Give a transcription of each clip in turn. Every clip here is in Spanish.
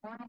Mm.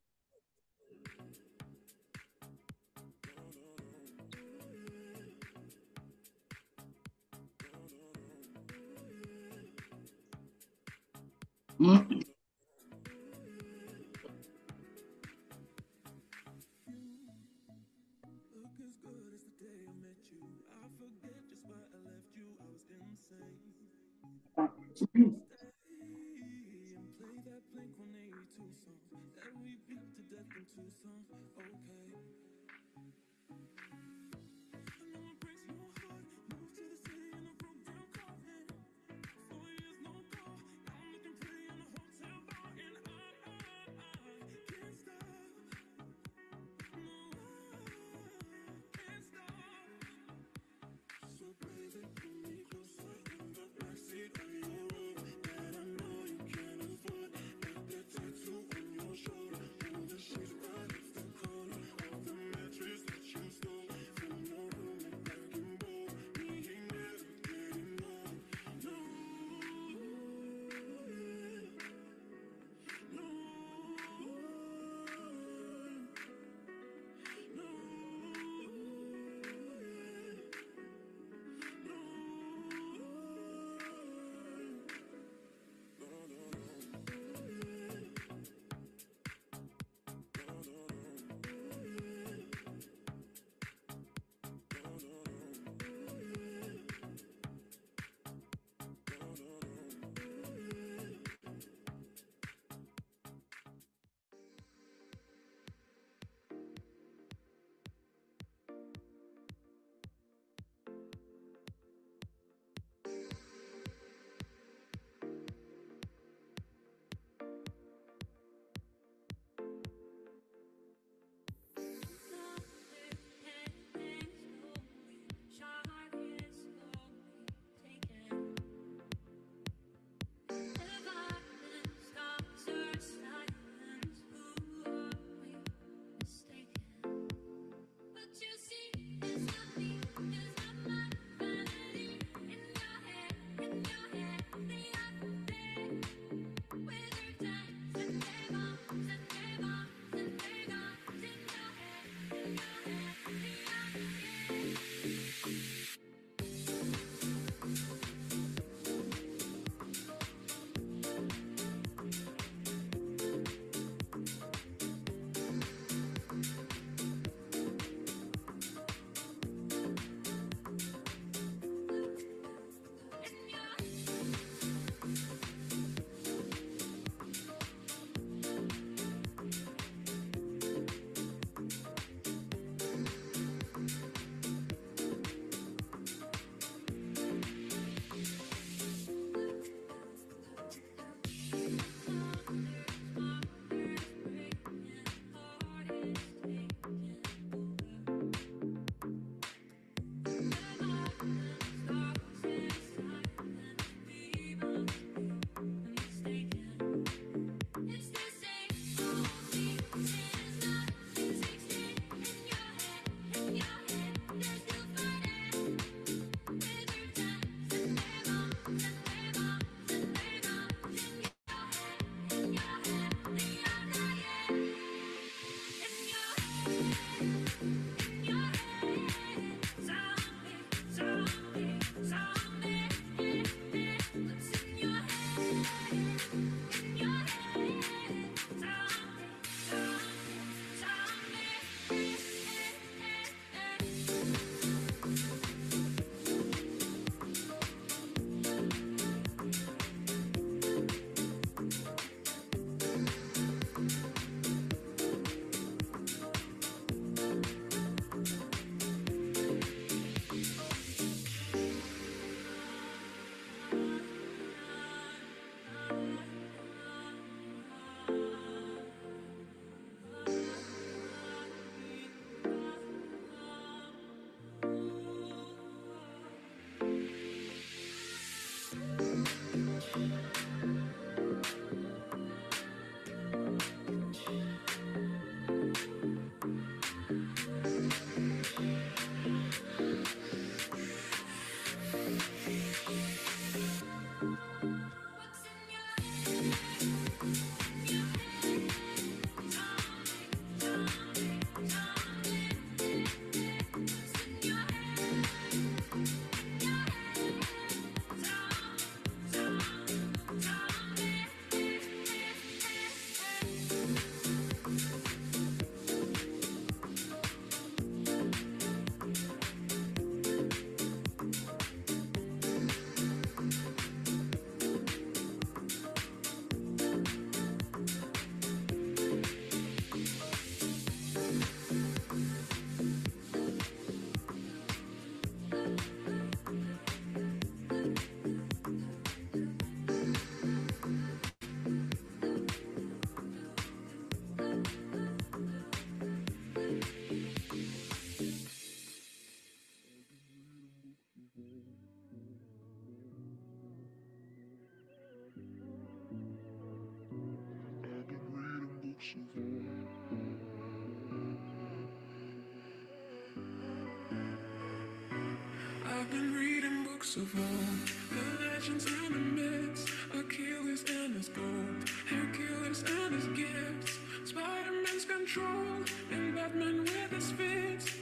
I've been reading books of old, the legends and the myths, Achilles and his gold, Hercules and his gifts, Spider-Man's control, and Batman with his fists.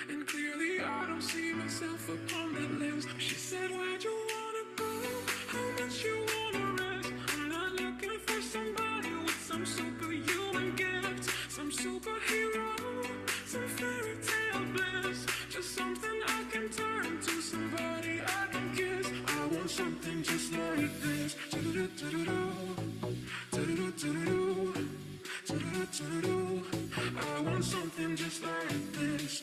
And clearly I don't see myself upon that list. She said, where'd you wanna go? How much you wanna rest? I'm not looking for somebody with some superhuman gifts, some superhero, some fairy tale bliss, just something I can turn to, somebody I can kiss. I want something just like this. I want something just like this.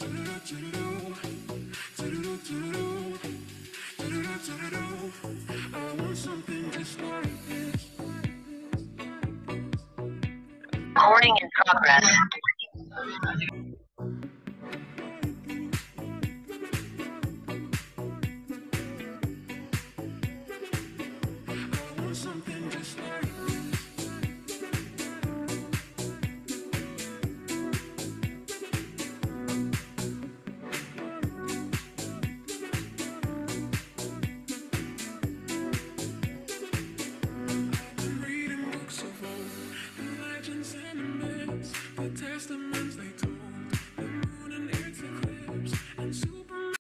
I want something just like this. Recording in progress. I want something just like this. I've been reading books of old, the legends and the myths, the testaments they told, the moon and its eclipse, and Superman.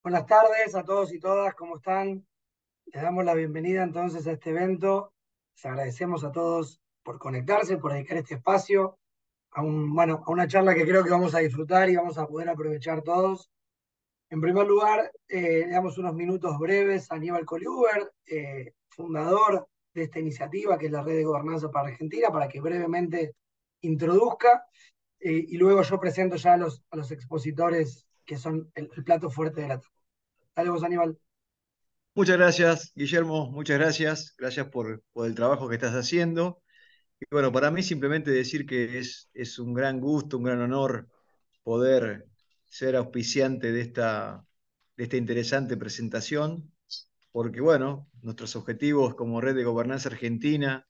Buenas tardes a todos y todas, ¿cómo están? Les damos la bienvenida entonces a este evento. Les agradecemos a todos por conectarse, por dedicar este espacio a una charla que creo que vamos a disfrutar y vamos a poder aprovechar todos. En primer lugar, le damos unos minutos breves a Aníbal Coliuber, fundador de esta iniciativa que es la Red de Gobernanza para Argentina, para que brevemente introduzca, y luego yo presento ya a los expositores que son el plato fuerte de la tarde. Dale vos, Aníbal. Muchas gracias, Guillermo, muchas gracias. Gracias por el trabajo que estás haciendo. Y bueno, para mí simplemente decir que es un gran gusto, un gran honor poder ser auspiciante de esta interesante presentación, porque bueno, nuestros objetivos como Red de Gobernanza Argentina,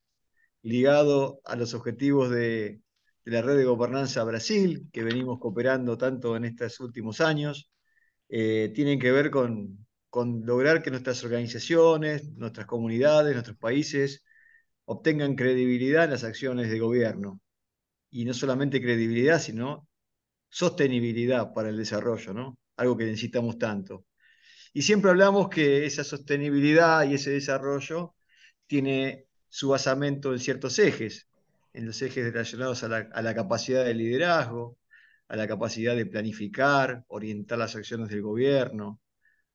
ligado a los objetivos de la Red de Gobernanza Brasil, que venimos cooperando tanto en estos últimos años, tienen que ver con lograr que nuestras organizaciones, nuestras comunidades, nuestros países obtengan credibilidad en las acciones de gobierno. Y no solamente credibilidad, sino sostenibilidad para el desarrollo, ¿no? Algo que necesitamos tanto. Y siempre hablamos que esa sostenibilidad y ese desarrollo tiene su basamento en ciertos ejes, en los ejes relacionados a la capacidad de liderazgo, a la capacidad de planificar, orientar las acciones del gobierno,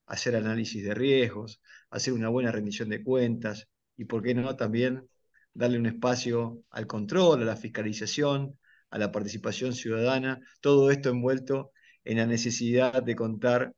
hacer análisis de riesgos, hacer una buena rendición de cuentas y, por qué no, también darle un espacio al control, a la fiscalización, a la participación ciudadana, todo esto envuelto en la necesidad de contar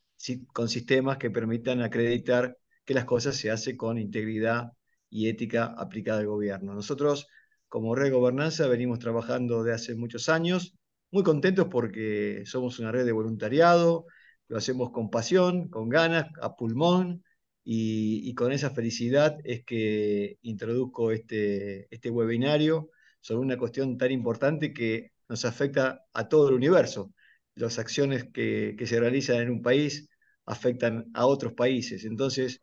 con sistemas que permitan acreditar que las cosas se hacen con integridad y ética aplicada al gobierno. Nosotros, como Red Gobernanza, venimos trabajando de hace muchos años, muy contentos porque somos una red de voluntariado, lo hacemos con pasión, con ganas, a pulmón, y con esa felicidad es que introduzco este webinario sobre una cuestión tan importante que nos afecta a todo el universo. Las acciones que se realizan en un país afectan a otros países. Entonces,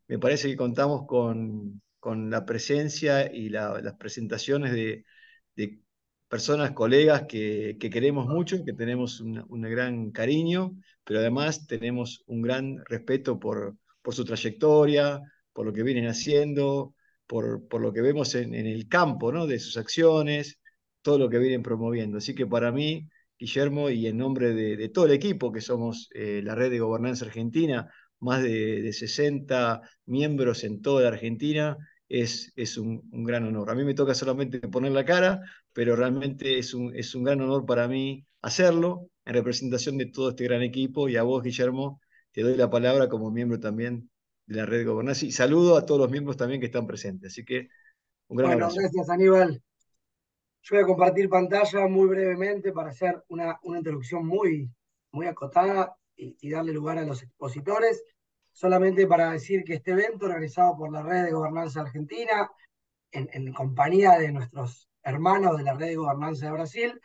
me parece que contamos con la presencia y las presentaciones de personas, colegas que queremos mucho, que tenemos un gran cariño, pero además tenemos un gran respeto por su trayectoria, por lo que vienen haciendo, por lo que vemos en el campo, ¿no? De sus acciones, todo lo que vienen promoviendo. Así que para mí, Guillermo, y en nombre de todo el equipo que somos la Red de Gobernanza Argentina, más de 60 miembros en toda la Argentina, es un gran honor. A mí me toca solamente poner la cara, pero realmente es un gran honor para mí hacerlo en representación de todo este gran equipo, y a vos, Guillermo, te doy la palabra como miembro también de la Red de Gobernanza y saludo a todos los miembros también que están presentes. Así que un gran Bueno, abrazo. gracias, Aníbal. Yo voy a compartir pantalla muy brevemente para hacer una introducción muy acotada y darle lugar a los expositores. Solamente para decir que este evento, organizado por la Red de Gobernanza Argentina, en compañía de nuestros hermanos de la Red de Gobernanza de Brasil,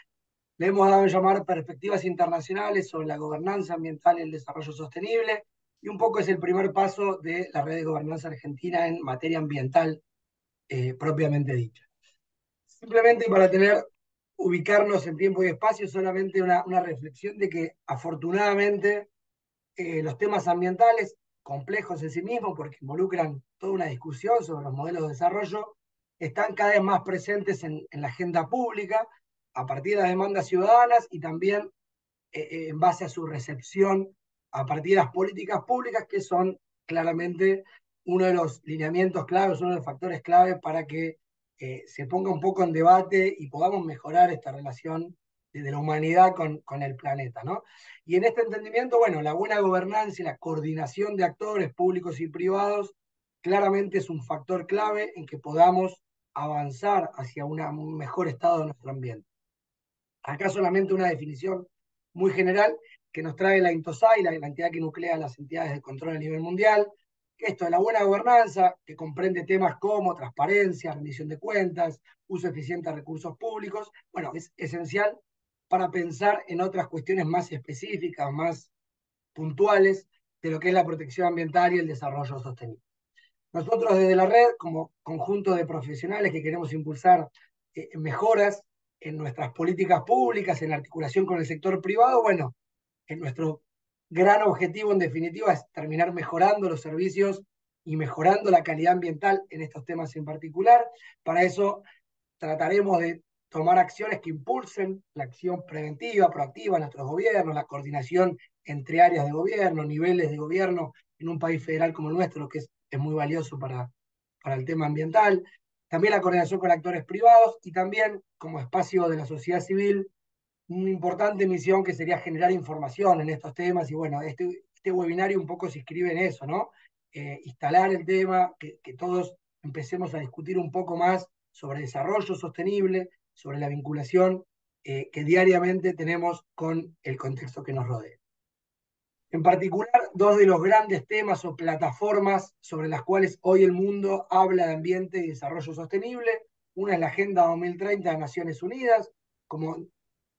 le hemos dado a llamar Perspectivas Internacionales sobre la Gobernanza Ambiental y el Desarrollo Sostenible, y un poco es el primer paso de la Red de Gobernanza Argentina en materia ambiental propiamente dicha. Simplemente para ubicarnos en tiempo y espacio, solamente una reflexión de que afortunadamente los temas ambientales, complejos en sí mismos, porque involucran toda una discusión sobre los modelos de desarrollo, están cada vez más presentes en la agenda pública, a partir de las demandas ciudadanas y también en base a su recepción a partir de las políticas públicas, que son claramente uno de los lineamientos claves, uno de los factores claves para que se ponga un poco en debate y podamos mejorar esta relación de la humanidad con el planeta, ¿no? Y en este entendimiento, bueno, la buena gobernanza y la coordinación de actores públicos y privados claramente es un factor clave en que podamos avanzar hacia un mejor estado de nuestro ambiente. Acá solamente una definición muy general que nos trae la INTOSAI, la entidad que nuclea las entidades de control a nivel mundial, que esto es la buena gobernanza, que comprende temas como transparencia, rendición de cuentas, uso eficiente de recursos públicos. Bueno, es esencial para pensar en otras cuestiones más específicas, más puntuales de lo que es la protección ambiental y el desarrollo sostenible. Nosotros desde la red, como conjunto de profesionales que queremos impulsar mejoras en nuestras políticas públicas, en articulación con el sector privado, bueno, nuestro gran objetivo en definitiva es terminar mejorando los servicios y mejorando la calidad ambiental en estos temas en particular. Para eso trataremos de tomar acciones que impulsen la acción preventiva, proactiva en nuestros gobiernos, la coordinación entre áreas de gobierno, niveles de gobierno en un país federal como el nuestro, que es muy valioso para el tema ambiental. También la coordinación con actores privados y también como espacio de la sociedad civil, una importante misión que sería generar información en estos temas. Y bueno, este webinario un poco se inscribe en eso, ¿no? Instalar el tema, que todos empecemos a discutir un poco más sobre desarrollo sostenible, sobre la vinculación que diariamente tenemos con el contexto que nos rodea. En particular, dos de los grandes temas o plataformas sobre las cuales hoy el mundo habla de ambiente y desarrollo sostenible. Una es la Agenda 2030 de Naciones Unidas, como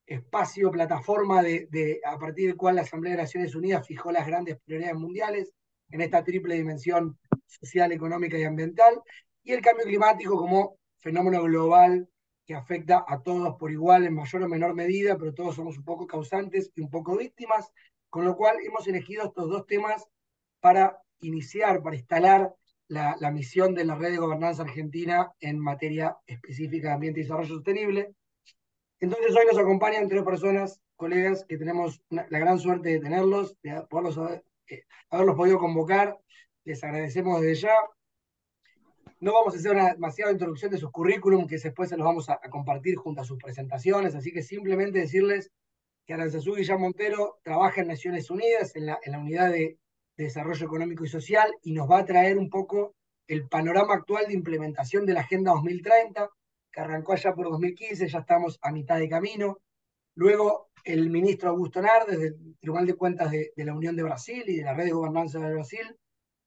espacio, plataforma a partir del cual la Asamblea de Naciones Unidas fijó las grandes prioridades mundiales en esta triple dimensión social, económica y ambiental, y el cambio climático como fenómeno global que afecta a todos por igual en mayor o menor medida, pero todos somos un poco causantes y un poco víctimas, con lo cual hemos elegido estos dos temas para iniciar, para instalar la misión de la Red de Gobernanza Argentina en materia específica de ambiente y desarrollo sostenible. Entonces hoy nos acompañan tres personas, colegas, que tenemos la gran suerte de tenerlos, de haberlos podido convocar. Les agradecemos desde ya. No vamos a hacer una demasiada introducción de sus currículum, que después se los vamos a compartir junto a sus presentaciones, así que simplemente decirles que Aranzazú Guillán Montero trabaja en Naciones Unidas, en la unidad de desarrollo económico y social, y nos va a traer un poco el panorama actual de implementación de la Agenda 2030, que arrancó allá por 2015, ya estamos a mitad de camino. Luego el ministro Augusto Nardes, del Tribunal de Cuentas de la Unión de Brasil y de la Red de Gobernanza de Brasil,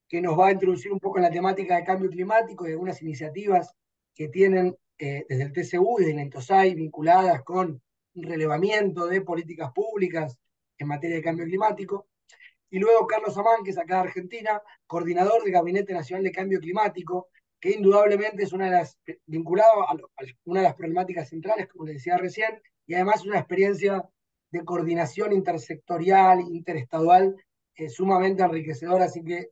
que nos va a introducir un poco en la temática de cambio climático y algunas iniciativas que tienen desde el TCU y desde la INTOSAI vinculadas con un relevamiento de políticas públicas en materia de cambio climático. Y luego Carlos Amán, que es acá de Argentina, coordinador del Gabinete Nacional de Cambio Climático, que indudablemente es vinculado a una de las problemáticas centrales, como les decía recién, y además una experiencia de coordinación intersectorial, interestadual, sumamente enriquecedora, así que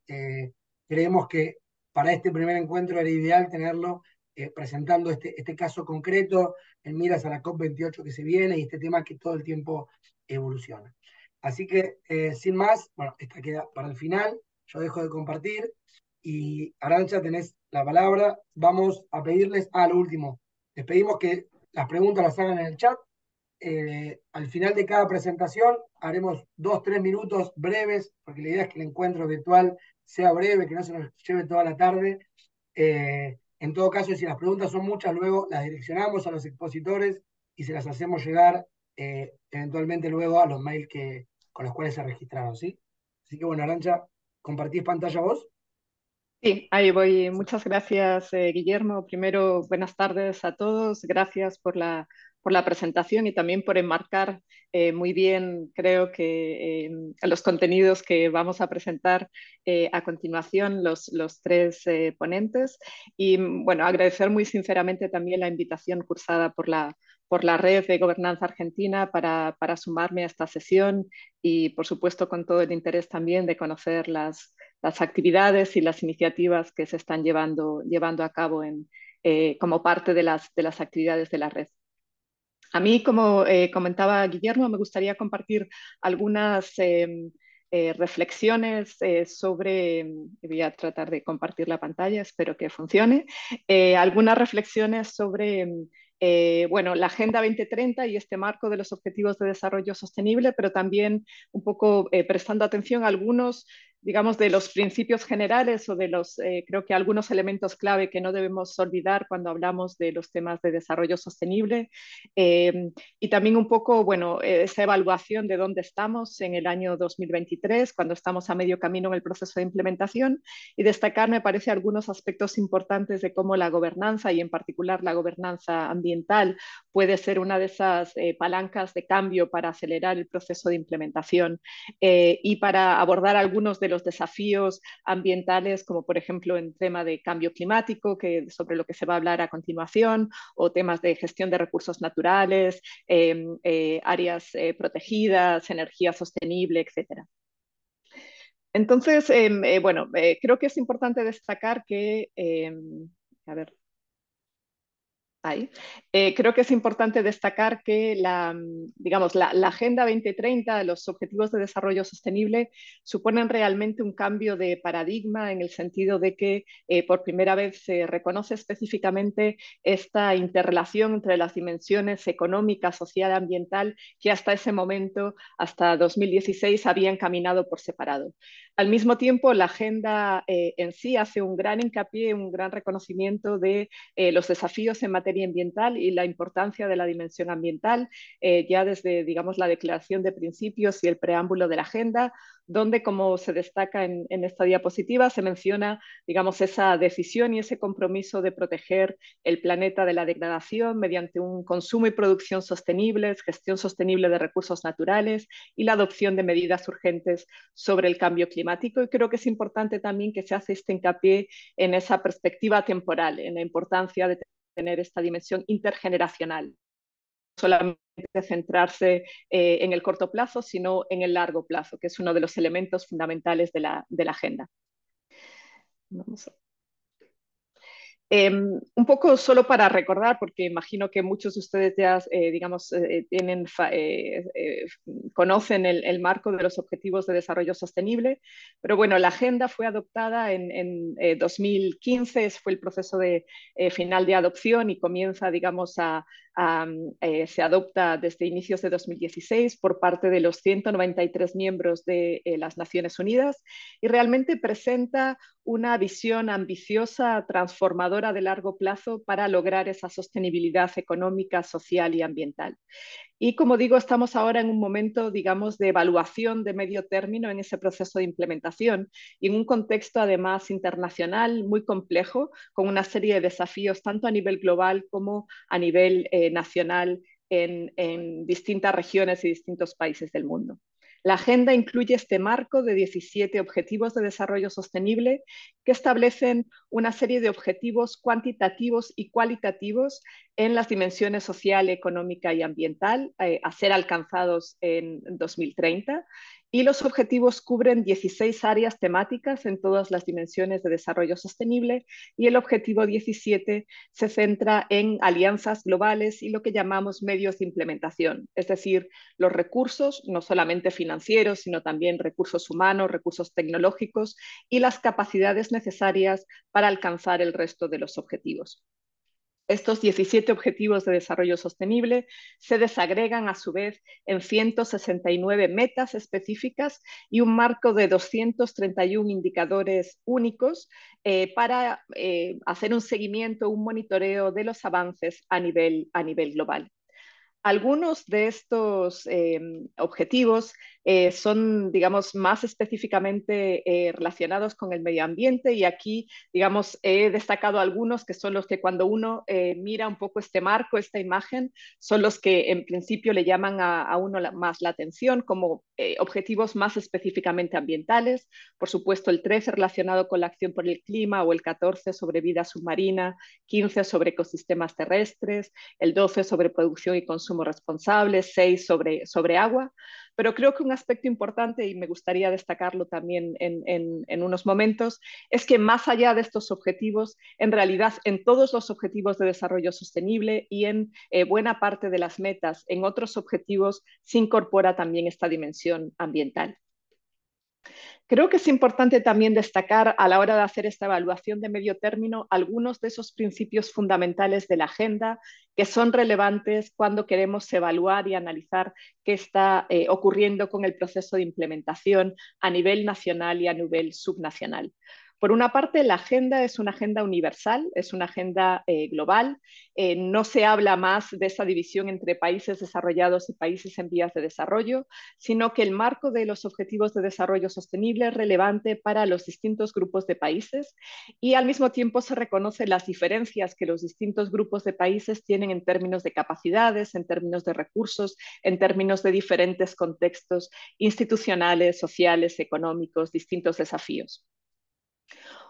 creemos que para este primer encuentro era ideal tenerlo presentando este caso concreto en miras a la COP28 que se viene y este tema que todo el tiempo evoluciona. Así que, sin más, bueno, esta queda para el final, yo dejo de compartir y Arantxa, tenés la palabra. Vamos a pedirles, lo último, les pedimos que las preguntas las hagan en el chat. Al final de cada presentación haremos 2-3 minutos breves, porque la idea es que el encuentro virtual sea breve, que no se nos lleve toda la tarde. En todo caso, si las preguntas son muchas, luego las direccionamos a los expositores y se las hacemos llegar eventualmente luego a los mails con los cuales se registraron, ¿sí? Así que bueno, Arantxa, ¿compartís pantalla vos? Sí, ahí voy. Muchas gracias, Guillermo. Primero, buenas tardes a todos. Gracias por la presentación y también por enmarcar muy bien, creo que los contenidos que vamos a presentar a continuación los tres ponentes. Y bueno, agradecer muy sinceramente también la invitación cursada por la Red de Gobernanza Argentina para sumarme a esta sesión y, por supuesto, con todo el interés también de conocer las actividades y las iniciativas que se están llevando a cabo como parte de las actividades de la red. A mí, como comentaba Guillermo, me gustaría compartir algunas reflexiones sobre, voy a tratar de compartir la pantalla, espero que funcione, algunas reflexiones sobre bueno, la Agenda 2030 y este marco de los Objetivos de Desarrollo Sostenible, pero también un poco prestando atención a algunos, digamos, de los principios generales o de los, creo que algunos elementos clave que no debemos olvidar cuando hablamos de los temas de desarrollo sostenible. Y también un poco, bueno, esa evaluación de dónde estamos en el año 2023, cuando estamos a medio camino en el proceso de implementación, y destacar, me parece, algunos aspectos importantes de cómo la gobernanza, y en particular la gobernanza ambiental, puede ser una de esas palancas de cambio para acelerar el proceso de implementación y para abordar algunos de los desafíos ambientales, como por ejemplo en tema de cambio climático, sobre lo que se va a hablar a continuación, o temas de gestión de recursos naturales, áreas protegidas, energía sostenible, etcétera. Entonces, bueno, creo que es importante destacar que, a ver, ahí. Creo que es importante destacar que digamos, la Agenda 2030, los Objetivos de Desarrollo Sostenible, suponen realmente un cambio de paradigma en el sentido de que por primera vez se reconoce específicamente esta interrelación entre las dimensiones económica, social y ambiental que hasta ese momento, hasta 2016, habían caminado por separado. Al mismo tiempo, la agenda en sí hace un gran hincapié, un gran reconocimiento de los desafíos en materia ambiental y la importancia de la dimensión ambiental, ya desde, digamos, la declaración de principios y el preámbulo de la agenda, donde, como se destaca en esta diapositiva, se menciona, digamos, esa decisión y ese compromiso de proteger el planeta de la degradación mediante un consumo y producción sostenibles, gestión sostenible de recursos naturales y la adopción de medidas urgentes sobre el cambio climático. Y creo que es importante también que se hace este hincapié en esa perspectiva temporal, en la importancia de tener esta dimensión intergeneracional, solamente centrarse en el corto plazo, sino en el largo plazo, que es uno de los elementos fundamentales de la agenda. Vamos a... Un poco solo para recordar, porque imagino que muchos de ustedes ya, digamos, conocen el marco de los Objetivos de Desarrollo Sostenible, pero bueno, la agenda fue adoptada en 2015, fue el proceso de final de adopción y comienza, digamos, se adopta desde inicios de 2016 por parte de los 193 miembros de las Naciones Unidas y realmente presenta una visión ambiciosa, transformadora de largo plazo para lograr esa sostenibilidad económica, social y ambiental. Y como digo, estamos ahora en un momento, digamos, de evaluación de medio término en ese proceso de implementación y en un contexto además internacional muy complejo, con una serie de desafíos tanto a nivel global como a nivel nacional en distintas regiones y distintos países del mundo. La agenda incluye este marco de 17 objetivos de desarrollo sostenible que establecen una serie de objetivos cuantitativos y cualitativos en las dimensiones social, económica y ambiental a ser alcanzados en 2030. Y los objetivos cubren 16 áreas temáticas en todas las dimensiones de desarrollo sostenible y el objetivo 17 se centra en alianzas globales y lo que llamamos medios de implementación, es decir, los recursos, no solamente financieros, sino también recursos humanos, recursos tecnológicos y las capacidades necesarias para alcanzar el resto de los objetivos. Estos 17 objetivos de desarrollo sostenible se desagregan a su vez en 169 metas específicas y un marco de 231 indicadores únicos para hacer un seguimiento, un monitoreo de los avances a nivel global. Algunos de estos objetivos son, digamos, más específicamente relacionados con el medio ambiente y aquí, digamos, he destacado algunos que son los que cuando uno mira un poco este marco, esta imagen, son los que en principio le llaman a uno más la atención como objetivos más específicamente ambientales. Por supuesto, el 13 relacionado con la acción por el clima o el 14 sobre vida submarina, 15 sobre ecosistemas terrestres, el 12 sobre producción y consumo responsables, 6 sobre agua. Pero creo que un aspecto importante, y me gustaría destacarlo también en unos momentos, es que más allá de estos objetivos, en realidad en todos los objetivos de desarrollo sostenible y en buena parte de las metas, en otros objetivos, se incorpora también esta dimensión ambiental. Creo que es importante también destacar a la hora de hacer esta evaluación de medio término algunos de esos principios fundamentales de la agenda que son relevantes cuando queremos evaluar y analizar qué está ocurriendo con el proceso de implementación a nivel nacional y a nivel subnacional. Por una parte, la agenda es una agenda universal, es una agenda global. No se habla más de esa división entre países desarrollados y países en vías de desarrollo, sino que el marco de los Objetivos de Desarrollo Sostenible es relevante para los distintos grupos de países y al mismo tiempo se reconocen las diferencias que los distintos grupos de países tienen en términos de capacidades, en términos de recursos, en términos de diferentes contextos institucionales, sociales, económicos, distintos desafíos.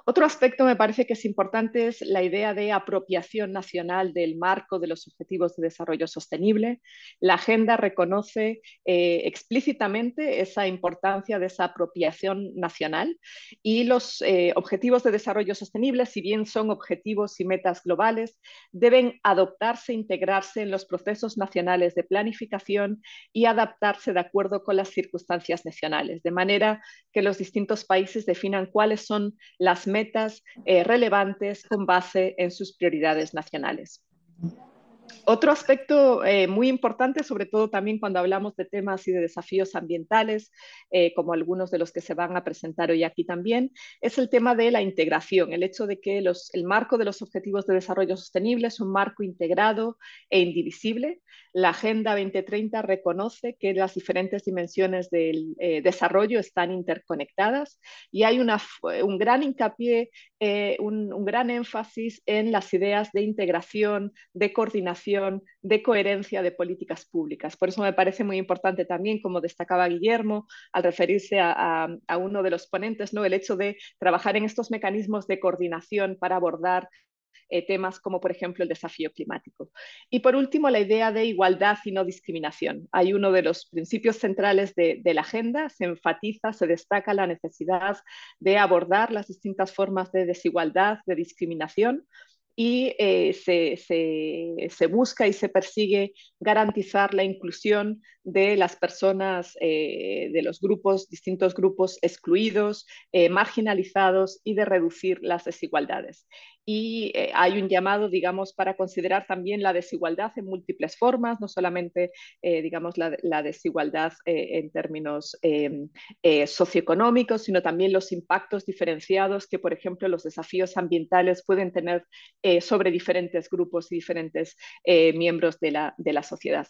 Otro aspecto me parece que es importante es la idea de apropiación nacional del marco de los Objetivos de Desarrollo Sostenible. La agenda reconoce explícitamente esa importancia de esa apropiación nacional y los Objetivos de Desarrollo Sostenible, si bien son objetivos y metas globales, deben adoptarse, integrarse en los procesos nacionales de planificación y adaptarse de acuerdo con las circunstancias nacionales, de manera que los distintos países definan cuáles son las metas relevantes con base en sus prioridades nacionales. Otro aspecto muy importante, sobre todo también cuando hablamos de temas y de desafíos ambientales, como algunos de los que se van a presentar hoy aquí también, es el tema de la integración, el hecho de que el marco de los Objetivos de Desarrollo Sostenible es un marco integrado e indivisible. La Agenda 2030 reconoce que las diferentes dimensiones del desarrollo están interconectadas y hay un gran hincapié, un gran énfasis en las ideas de integración, de coordinación, de coherencia de políticas públicas. Por eso me parece muy importante también, como destacaba Guillermo, al referirse a uno de los ponentes, ¿no? El hecho de trabajar en estos mecanismos de coordinación para abordar temas como, por ejemplo, el desafío climático. Y por último, la idea de igualdad y no discriminación. Hay uno de los principios centrales de la agenda, se enfatiza, se destaca la necesidad de abordar las distintas formas de desigualdad, de discriminación, y se busca y se persigue garantizar la inclusión de las personas, de los grupos, distintos grupos excluidos, marginalizados y de reducir las desigualdades. Y hay un llamado, digamos, para considerar también la desigualdad en múltiples formas, no solamente, digamos, la desigualdad en términos socioeconómicos, sino también los impactos diferenciados que, por ejemplo, los desafíos ambientales pueden tener sobre diferentes grupos y diferentes miembros de la sociedad.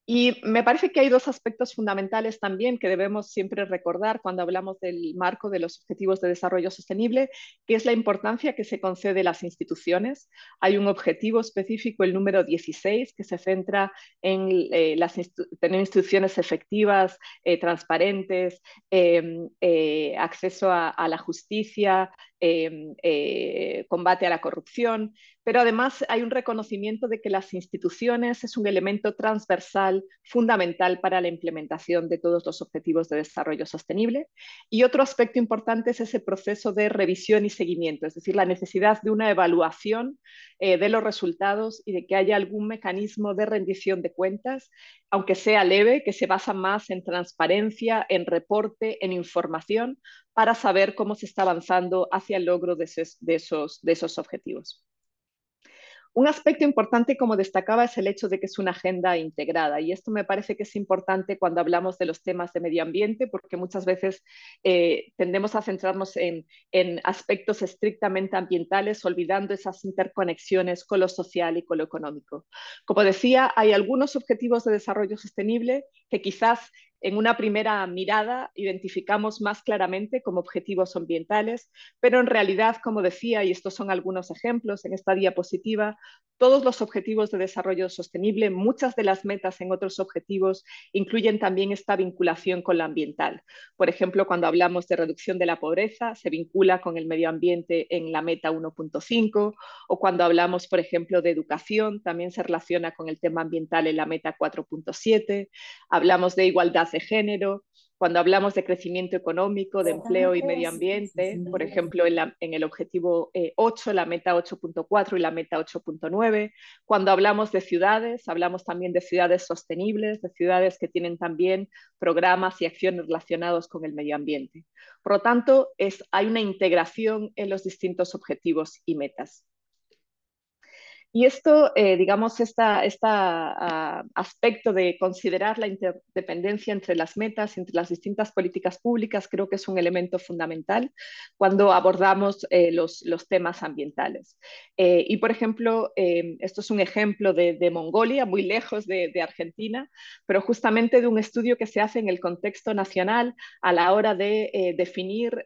Y me parece que hay dos aspectos fundamentales también que debemos siempre recordar cuando hablamos del marco de los Objetivos de Desarrollo Sostenible, que es la importancia que se concede a las instituciones. Hay un objetivo específico, el número 16, que se centra en tener instituciones efectivas, transparentes, acceso a la justicia, combate a la corrupción, pero además hay un reconocimiento de que las instituciones es un elemento transversal fundamental para la implementación de todos los objetivos de desarrollo sostenible. Y otro aspecto importante es ese proceso de revisión y seguimiento, es decir, la necesidad de una evaluación de los resultados y de que haya algún mecanismo de rendición de cuentas, aunque sea leve, que se basa más en transparencia, en reporte, en información, para saber cómo se está avanzando hacia el logro de esos objetivos. Un aspecto importante, como destacaba, es el hecho de que es una agenda integrada, y esto me parece que es importante cuando hablamos de los temas de medio ambiente, porque muchas veces tendemos a centrarnos en aspectos estrictamente ambientales, olvidando esas interconexiones con lo social y con lo económico. Como decía, hay algunos objetivos de desarrollo sostenible que quizás en una primera mirada identificamos más claramente como objetivos ambientales, pero en realidad, como decía, y estos son algunos ejemplos en esta diapositiva, todos los objetivos de desarrollo sostenible, muchas de las metas en otros objetivos incluyen también esta vinculación con lo ambiental. Por ejemplo, cuando hablamos de reducción de la pobreza, se vincula con el medio ambiente en la meta 1.5, o cuando hablamos, por ejemplo, de educación, también se relaciona con el tema ambiental en la meta 4.7. Hablamos de igualdad de género, cuando hablamos de crecimiento económico, de empleo y medio ambiente, por ejemplo, en el objetivo 8, la meta 8.4 y la meta 8.9. Cuando hablamos de ciudades, hablamos también de ciudades sostenibles, de ciudades que tienen también programas y acciones relacionados con el medio ambiente. Por lo tanto, hay una integración en los distintos objetivos y metas. Y esto, digamos, este aspecto de considerar la interdependencia entre las metas, entre las distintas políticas públicas, creo que es un elemento fundamental cuando abordamos los temas ambientales. Y, por ejemplo, esto es un ejemplo de Mongolia, muy lejos de Argentina, pero justamente de un estudio que se hace en el contexto nacional a la hora de definir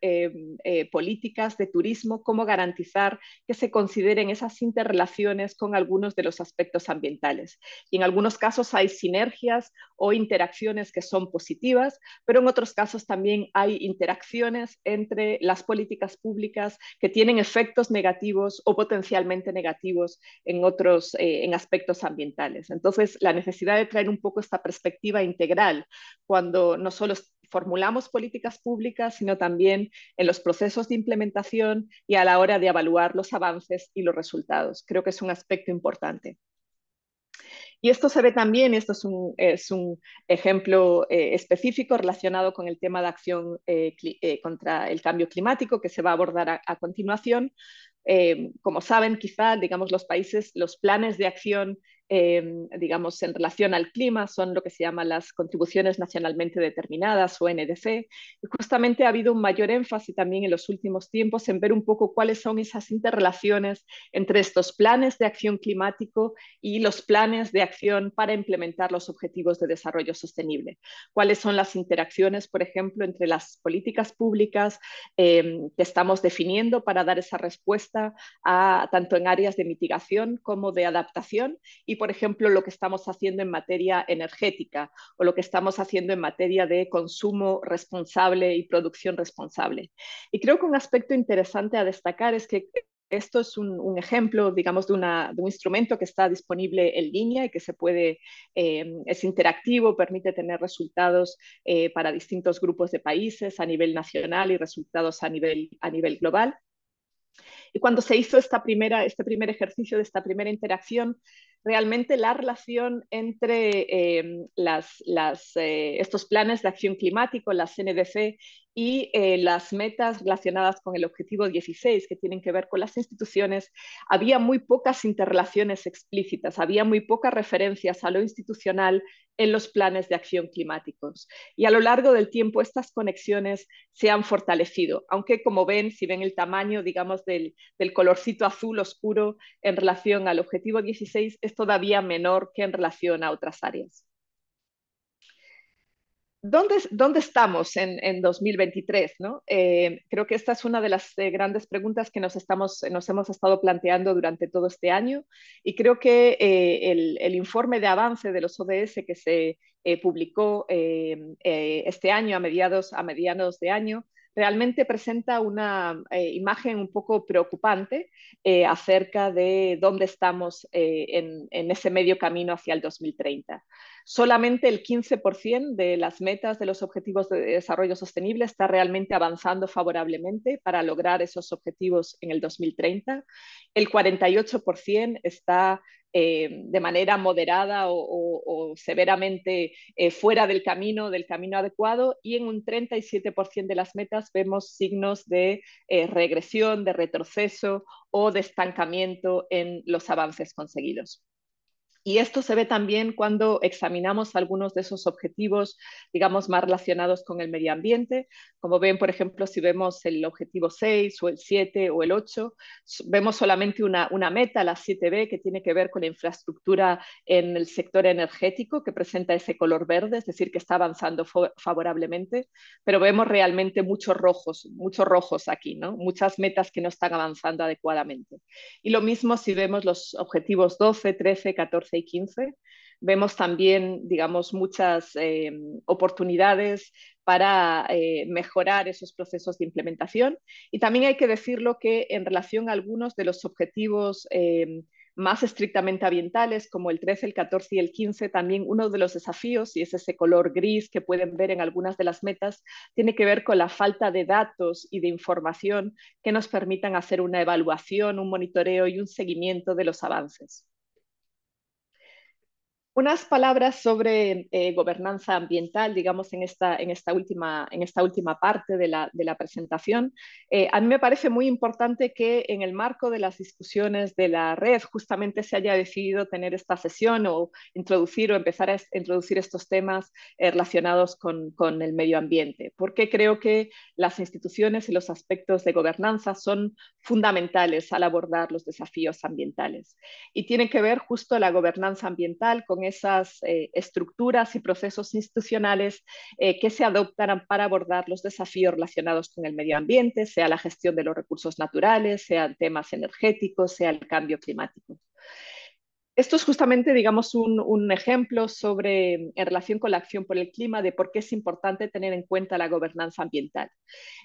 políticas de turismo, cómo garantizar que se consideren esas interrelaciones con algunos de los aspectos ambientales. Y en algunos casos hay sinergias o interacciones que son positivas, pero en otros casos también hay interacciones entre las políticas públicas que tienen efectos negativos o potencialmente negativos en otros en aspectos ambientales. Entonces, la necesidad de traer un poco esta perspectiva integral cuando no solo formulamos políticas públicas, sino también en los procesos de implementación y a la hora de evaluar los avances y los resultados. Creo que es un aspecto importante. Y esto se ve también, esto es un ejemplo específico relacionado con el tema de acción contra el cambio climático que se va a abordar a continuación. Como saben, quizá, digamos, los países, los planes de acción, digamos, en relación al clima son lo que se llama las contribuciones nacionalmente determinadas o NDC. Y justamente ha habido un mayor énfasis también en los últimos tiempos en ver un poco cuáles son esas interrelaciones entre estos planes de acción climático y los planes de acción para implementar los objetivos de desarrollo sostenible. ¿Cuáles son las interacciones, por ejemplo, entre las políticas públicas que estamos definiendo para dar esa respuesta tanto en áreas de mitigación como de adaptación y, por ejemplo, lo que estamos haciendo en materia energética o lo que estamos haciendo en materia de consumo responsable y producción responsable? Y creo que un aspecto interesante a destacar es que esto es un ejemplo, digamos, de un instrumento que está disponible en línea y que es interactivo, permite tener resultados para distintos grupos de países a nivel nacional y resultados a nivel global. Y cuando se hizo este primer ejercicio de esta primera interacción, realmente la relación entre estos planes de acción climático, las NDC, y las metas relacionadas con el objetivo 16, que tienen que ver con las instituciones, había muy pocas interrelaciones explícitas, había muy pocas referencias a lo institucional en los planes de acción climáticos. Y a lo largo del tiempo estas conexiones se han fortalecido, aunque como ven, si ven el tamaño, digamos, del colorcito azul oscuro en relación al objetivo 16, es todavía menor que en relación a otras áreas. ¿Dónde estamos en 2023? ¿No? Creo que esta es una de las grandes preguntas que nos hemos estado planteando durante todo este año y creo que el informe de avance de los ODS que se publicó este año a mediados de año realmente presenta una imagen un poco preocupante acerca de dónde estamos en ese medio camino hacia el 2030. Solamente el 15% de las metas de los objetivos de desarrollo sostenible está realmente avanzando favorablemente para lograr esos objetivos en el 2030. El 48% está de manera moderada o severamente fuera del camino adecuado, y en un 37% de las metas vemos signos de regresión, de retroceso o de estancamiento en los avances conseguidos. Y esto se ve también cuando examinamos algunos de esos objetivos, digamos, más relacionados con el medio ambiente. Como ven, por ejemplo, si vemos el objetivo 6 o el 7 o el 8, vemos solamente una meta, la 7B, que tiene que ver con la infraestructura en el sector energético, que presenta ese color verde, es decir, que está avanzando favorablemente, pero vemos realmente muchos rojos aquí, ¿no? Muchas metas que no están avanzando adecuadamente. Y lo mismo si vemos los objetivos 12, 13, 14 y 15. Vemos también, digamos, muchas oportunidades para mejorar esos procesos de implementación. Y también hay que decirlo que en relación a algunos de los objetivos más estrictamente ambientales, como el 13, el 14 y el 15, también uno de los desafíos, y es ese color gris que pueden ver en algunas de las metas, tiene que ver con la falta de datos y de información que nos permitan hacer una evaluación, un monitoreo y un seguimiento de los avances. Unas palabras sobre gobernanza ambiental, digamos, en esta última parte de la presentación. A mí me parece muy importante que en el marco de las discusiones de la red justamente se haya decidido tener esta sesión o empezar a introducir estos temas relacionados con el medio ambiente, porque creo que las instituciones y los aspectos de gobernanza son fundamentales al abordar los desafíos ambientales. Y tiene que ver justo la gobernanza ambiental con esas estructuras y procesos institucionales que se adoptan para abordar los desafíos relacionados con el medio ambiente, sea la gestión de los recursos naturales, sean temas energéticos, sea el cambio climático. Esto es justamente, digamos, un ejemplo en relación con la acción por el clima, de por qué es importante tener en cuenta la gobernanza ambiental.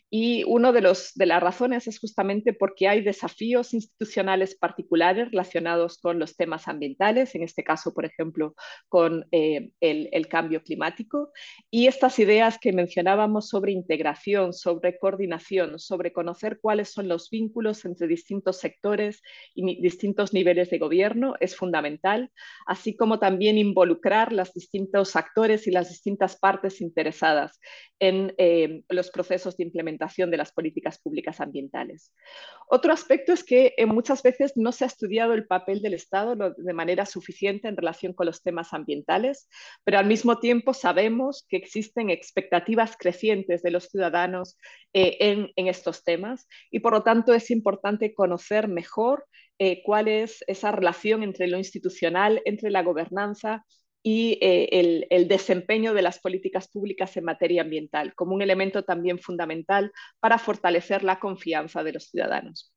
Y una de las razones es justamente porque hay desafíos institucionales particulares relacionados con los temas ambientales, en este caso, por ejemplo, con el cambio climático. Y estas ideas que mencionábamos sobre integración, sobre coordinación, sobre conocer cuáles son los vínculos entre distintos sectores y distintos niveles de gobierno es fundamental, así como también involucrar los distintos actores y las distintas partes interesadas en los procesos de implementación de las políticas públicas ambientales. Otro aspecto es que muchas veces no se ha estudiado el papel del Estado de manera suficiente en relación con los temas ambientales, pero al mismo tiempo sabemos que existen expectativas crecientes de los ciudadanos en estos temas, y por lo tanto es importante conocer mejor cuál es esa relación entre lo institucional, entre la gobernanza y el desempeño de las políticas públicas en materia ambiental, como un elemento también fundamental para fortalecer la confianza de los ciudadanos.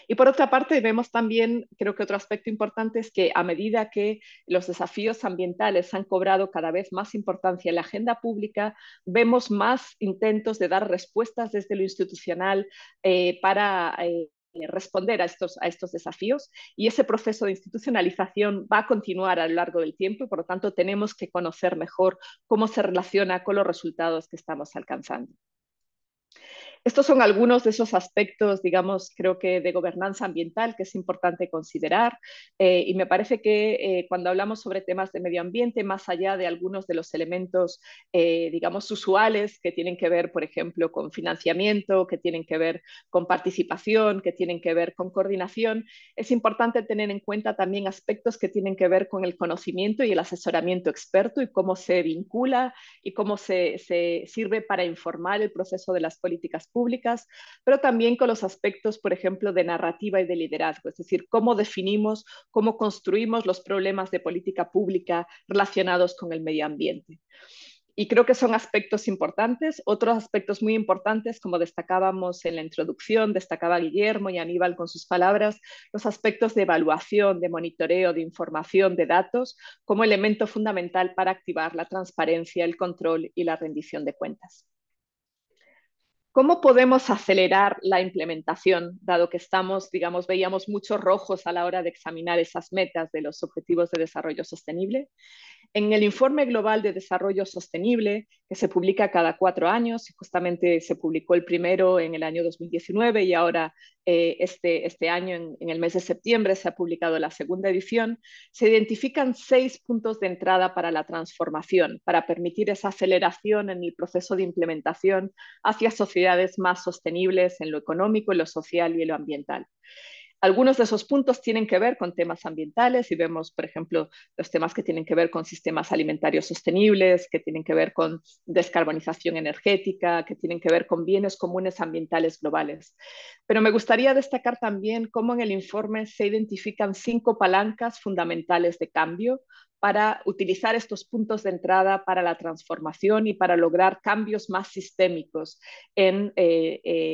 Y por otra parte, vemos también, creo que otro aspecto importante es que a medida que los desafíos ambientales han cobrado cada vez más importancia en la agenda pública, vemos más intentos de dar respuestas desde lo institucional para responder a estos desafíos, y ese proceso de institucionalización va a continuar a lo largo del tiempo, y por lo tanto tenemos que conocer mejor cómo se relaciona con los resultados que estamos alcanzando. Estos son algunos de esos aspectos, digamos, creo que de gobernanza ambiental que es importante considerar, y me parece que cuando hablamos sobre temas de medio ambiente, más allá de algunos de los elementos, digamos, usuales que tienen que ver, por ejemplo, con financiamiento, que tienen que ver con participación, que tienen que ver con coordinación, es importante tener en cuenta también aspectos que tienen que ver con el conocimiento y el asesoramiento experto y cómo se vincula y cómo se sirve para informar el proceso de las políticas públicas, pero también con los aspectos, por ejemplo, de narrativa y de liderazgo, es decir, cómo definimos, cómo construimos los problemas de política pública relacionados con el medio ambiente. Y creo que son aspectos importantes. Otros aspectos muy importantes, como destacábamos en la introducción, destacaba Guillermo y Aníbal con sus palabras, los aspectos de evaluación, de monitoreo, de información, de datos, como elemento fundamental para activar la transparencia, el control y la rendición de cuentas. ¿Cómo podemos acelerar la implementación, dado que veíamos muchos rojos a la hora de examinar esas metas de los Objetivos de Desarrollo Sostenible? En el Informe Global de Desarrollo Sostenible, que se publica cada 4 años, y justamente se publicó el primero en el año 2019 y ahora este año, en el mes de septiembre, se ha publicado la segunda edición, se identifican 6 puntos de entrada para la transformación, para permitir esa aceleración en el proceso de implementación hacia sociedades más sostenibles en lo económico, en lo social y en lo ambiental. Algunos de esos puntos tienen que ver con temas ambientales y vemos, por ejemplo, los temas que tienen que ver con sistemas alimentarios sostenibles, que tienen que ver con descarbonización energética, que tienen que ver con bienes comunes ambientales globales. Pero me gustaría destacar también cómo en el informe se identifican 5 palancas fundamentales de cambio para utilizar estos puntos de entrada para la transformación y para lograr cambios más sistémicos en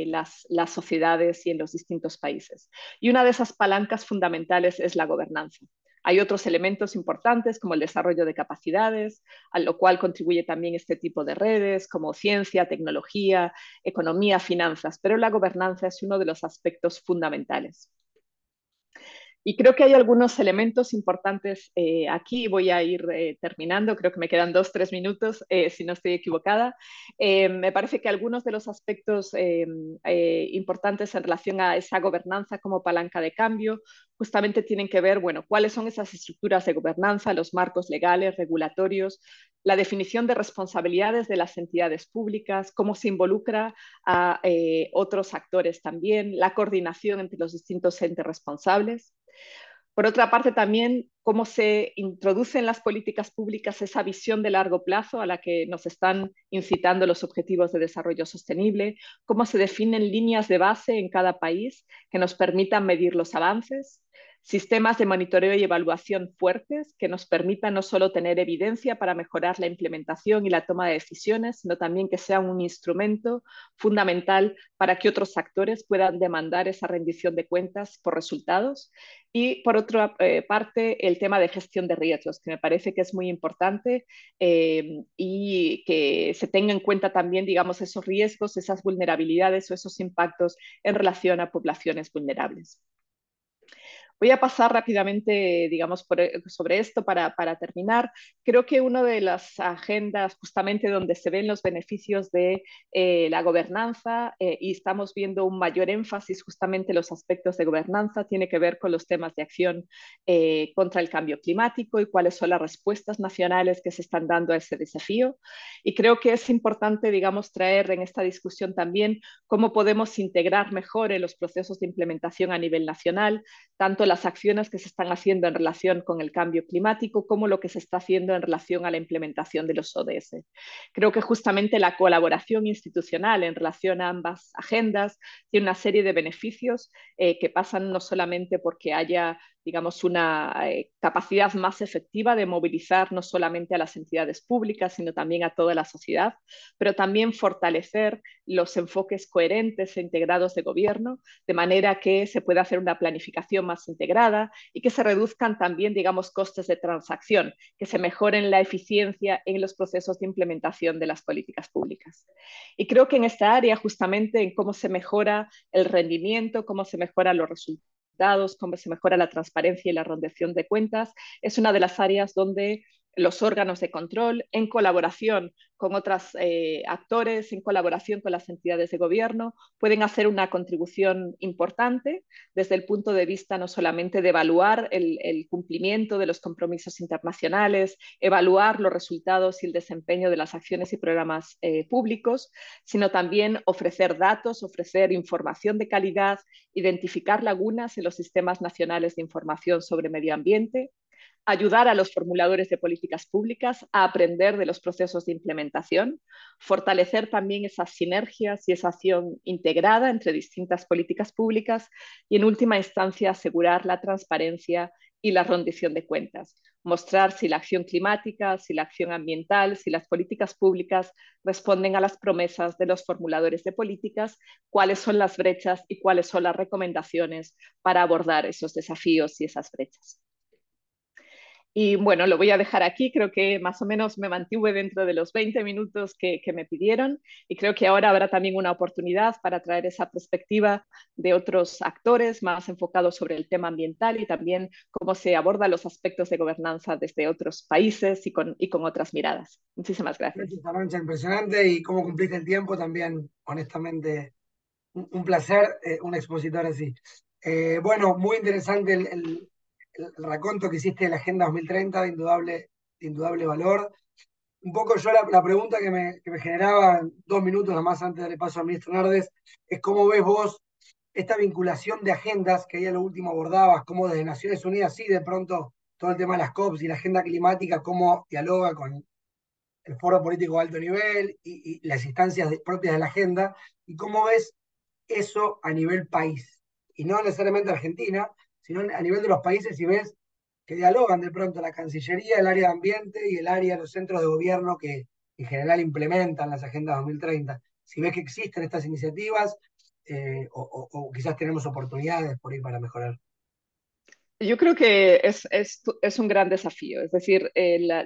las sociedades y en los distintos países. Y una de esas palancas fundamentales es la gobernanza. Hay otros elementos importantes como el desarrollo de capacidades, a lo cual contribuye también este tipo de redes como ciencia, tecnología, economía, finanzas, pero la gobernanza es uno de los aspectos fundamentales. Y creo que hay algunos elementos importantes aquí. Voy a ir terminando. Creo que me quedan 2-3 minutos, si no estoy equivocada. Me parece que algunos de los aspectos importantes en relación a esa gobernanza como palanca de cambio justamente tienen que ver, bueno, cuáles son esas estructuras de gobernanza, los marcos legales, regulatorios, la definición de responsabilidades de las entidades públicas, cómo se involucra a otros actores también, la coordinación entre los distintos entes responsables. Por otra parte, también cómo se introduce en las políticas públicas esa visión de largo plazo a la que nos están incitando los objetivos de desarrollo sostenible, cómo se definen líneas de base en cada país que nos permitan medir los avances, sistemas de monitoreo y evaluación fuertes que nos permitan no solo tener evidencia para mejorar la implementación y la toma de decisiones, sino también que sean un instrumento fundamental para que otros actores puedan demandar esa rendición de cuentas por resultados. Y por otra parte, el tema de gestión de riesgos, que me parece que es muy importante y que se tenga en cuenta también, digamos, esos riesgos, esas vulnerabilidades o esos impactos en relación a poblaciones vulnerables. Voy a pasar rápidamente, digamos, sobre esto para terminar. Creo que una de las agendas justamente donde se ven los beneficios de la gobernanza y estamos viendo un mayor énfasis justamente en los aspectos de gobernanza tiene que ver con los temas de acción contra el cambio climático y cuáles son las respuestas nacionales que se están dando a ese desafío. Y creo que es importante, digamos, traer en esta discusión también cómo podemos integrar mejor en los procesos de implementación a nivel nacional, tanto las acciones que se están haciendo en relación con el cambio climático como lo que se está haciendo en relación a la implementación de los ODS. Creo que justamente la colaboración institucional en relación a ambas agendas tiene una serie de beneficios que pasan no solamente porque haya, digamos, una capacidad más efectiva de movilizar no solamente a las entidades públicas, sino también a toda la sociedad, pero también fortalecer los enfoques coherentes e integrados de gobierno, de manera que se pueda hacer una planificación más integrada y que se reduzcan también, digamos, costes de transacción, que se mejoren la eficiencia en los procesos de implementación de las políticas públicas. Y creo que en esta área, justamente en cómo se mejora el rendimiento, cómo se mejoran los resultados, cómo se mejora la transparencia y la rendición de cuentas, es una de las áreas donde los órganos de control, en colaboración con otros actores, en colaboración con las entidades de gobierno, pueden hacer una contribución importante desde el punto de vista no solamente de evaluar el cumplimiento de los compromisos internacionales, evaluar los resultados y el desempeño de las acciones y programas públicos, sino también ofrecer datos, ofrecer información de calidad, identificar lagunas en los sistemas nacionales de información sobre medio ambiente, ayudar a los formuladores de políticas públicas a aprender de los procesos de implementación, fortalecer también esas sinergias y esa acción integrada entre distintas políticas públicas y, en última instancia, asegurar la transparencia y la rendición de cuentas, mostrar si la acción climática, si la acción ambiental, si las políticas públicas responden a las promesas de los formuladores de políticas, cuáles son las brechas y cuáles son las recomendaciones para abordar esos desafíos y esas brechas. Y bueno, lo voy a dejar aquí. Creo que más o menos me mantuve dentro de los 20 minutos que me pidieron y creo que ahora habrá también una oportunidad para traer esa perspectiva de otros actores más enfocados sobre el tema ambiental y también cómo se abordan los aspectos de gobernanza desde otros países y con otras miradas. Muchísimas gracias. Gracias, Arantxa, impresionante y cómo cumpliste el tiempo también, honestamente, un placer, un expositor así. Bueno, muy interesante el raconto que hiciste de la Agenda 2030, de indudable valor. Un poco yo la pregunta que me generaba en 2 minutos nomás antes de darle paso al ministro Nardes es cómo ves vos esta vinculación de agendas que ahí a lo último abordabas, cómo desde Naciones Unidas sí de pronto todo el tema de las COPs y la agenda climática, cómo dialoga con el foro político de alto nivel y las instancias propias de la agenda, y cómo ves eso a nivel país, y no necesariamente Argentina, sino a nivel de los países, y ves que dialogan de pronto la Cancillería, el área de ambiente y el área de los centros de gobierno que en general implementan las agendas 2030. Si ves que existen estas iniciativas, o quizás tenemos oportunidades por ahí para mejorar. Yo creo que es un gran desafío, es decir,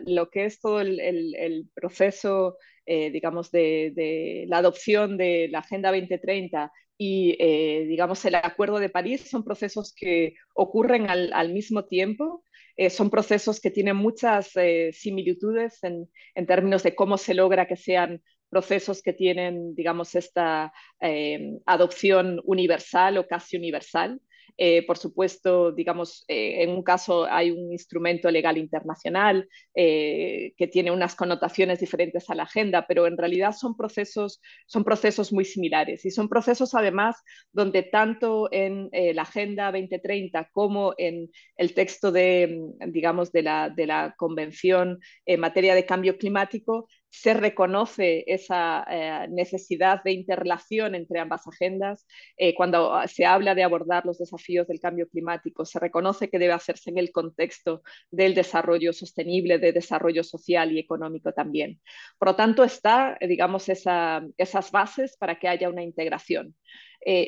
lo que es todo el proceso, digamos, de la adopción de la Agenda 2030 y, digamos, el Acuerdo de París son procesos que ocurren al mismo tiempo. Son procesos que tienen muchas similitudes en términos de cómo se logra que sean procesos que tienen, digamos, esta adopción universal o casi universal. Por supuesto, digamos, en un caso hay un instrumento legal internacional que tiene unas connotaciones diferentes a la agenda, pero en realidad son procesos muy similares y son procesos además donde tanto en la Agenda 2030 como en el texto de, digamos, de la Convención en materia de cambio climático se reconoce esa necesidad de interrelación entre ambas agendas. Cuando se habla de abordar los desafíos del cambio climático, se reconoce que debe hacerse en el contexto del desarrollo sostenible, de desarrollo social y económico también. Por lo tanto, está, digamos, esas bases para que haya una integración.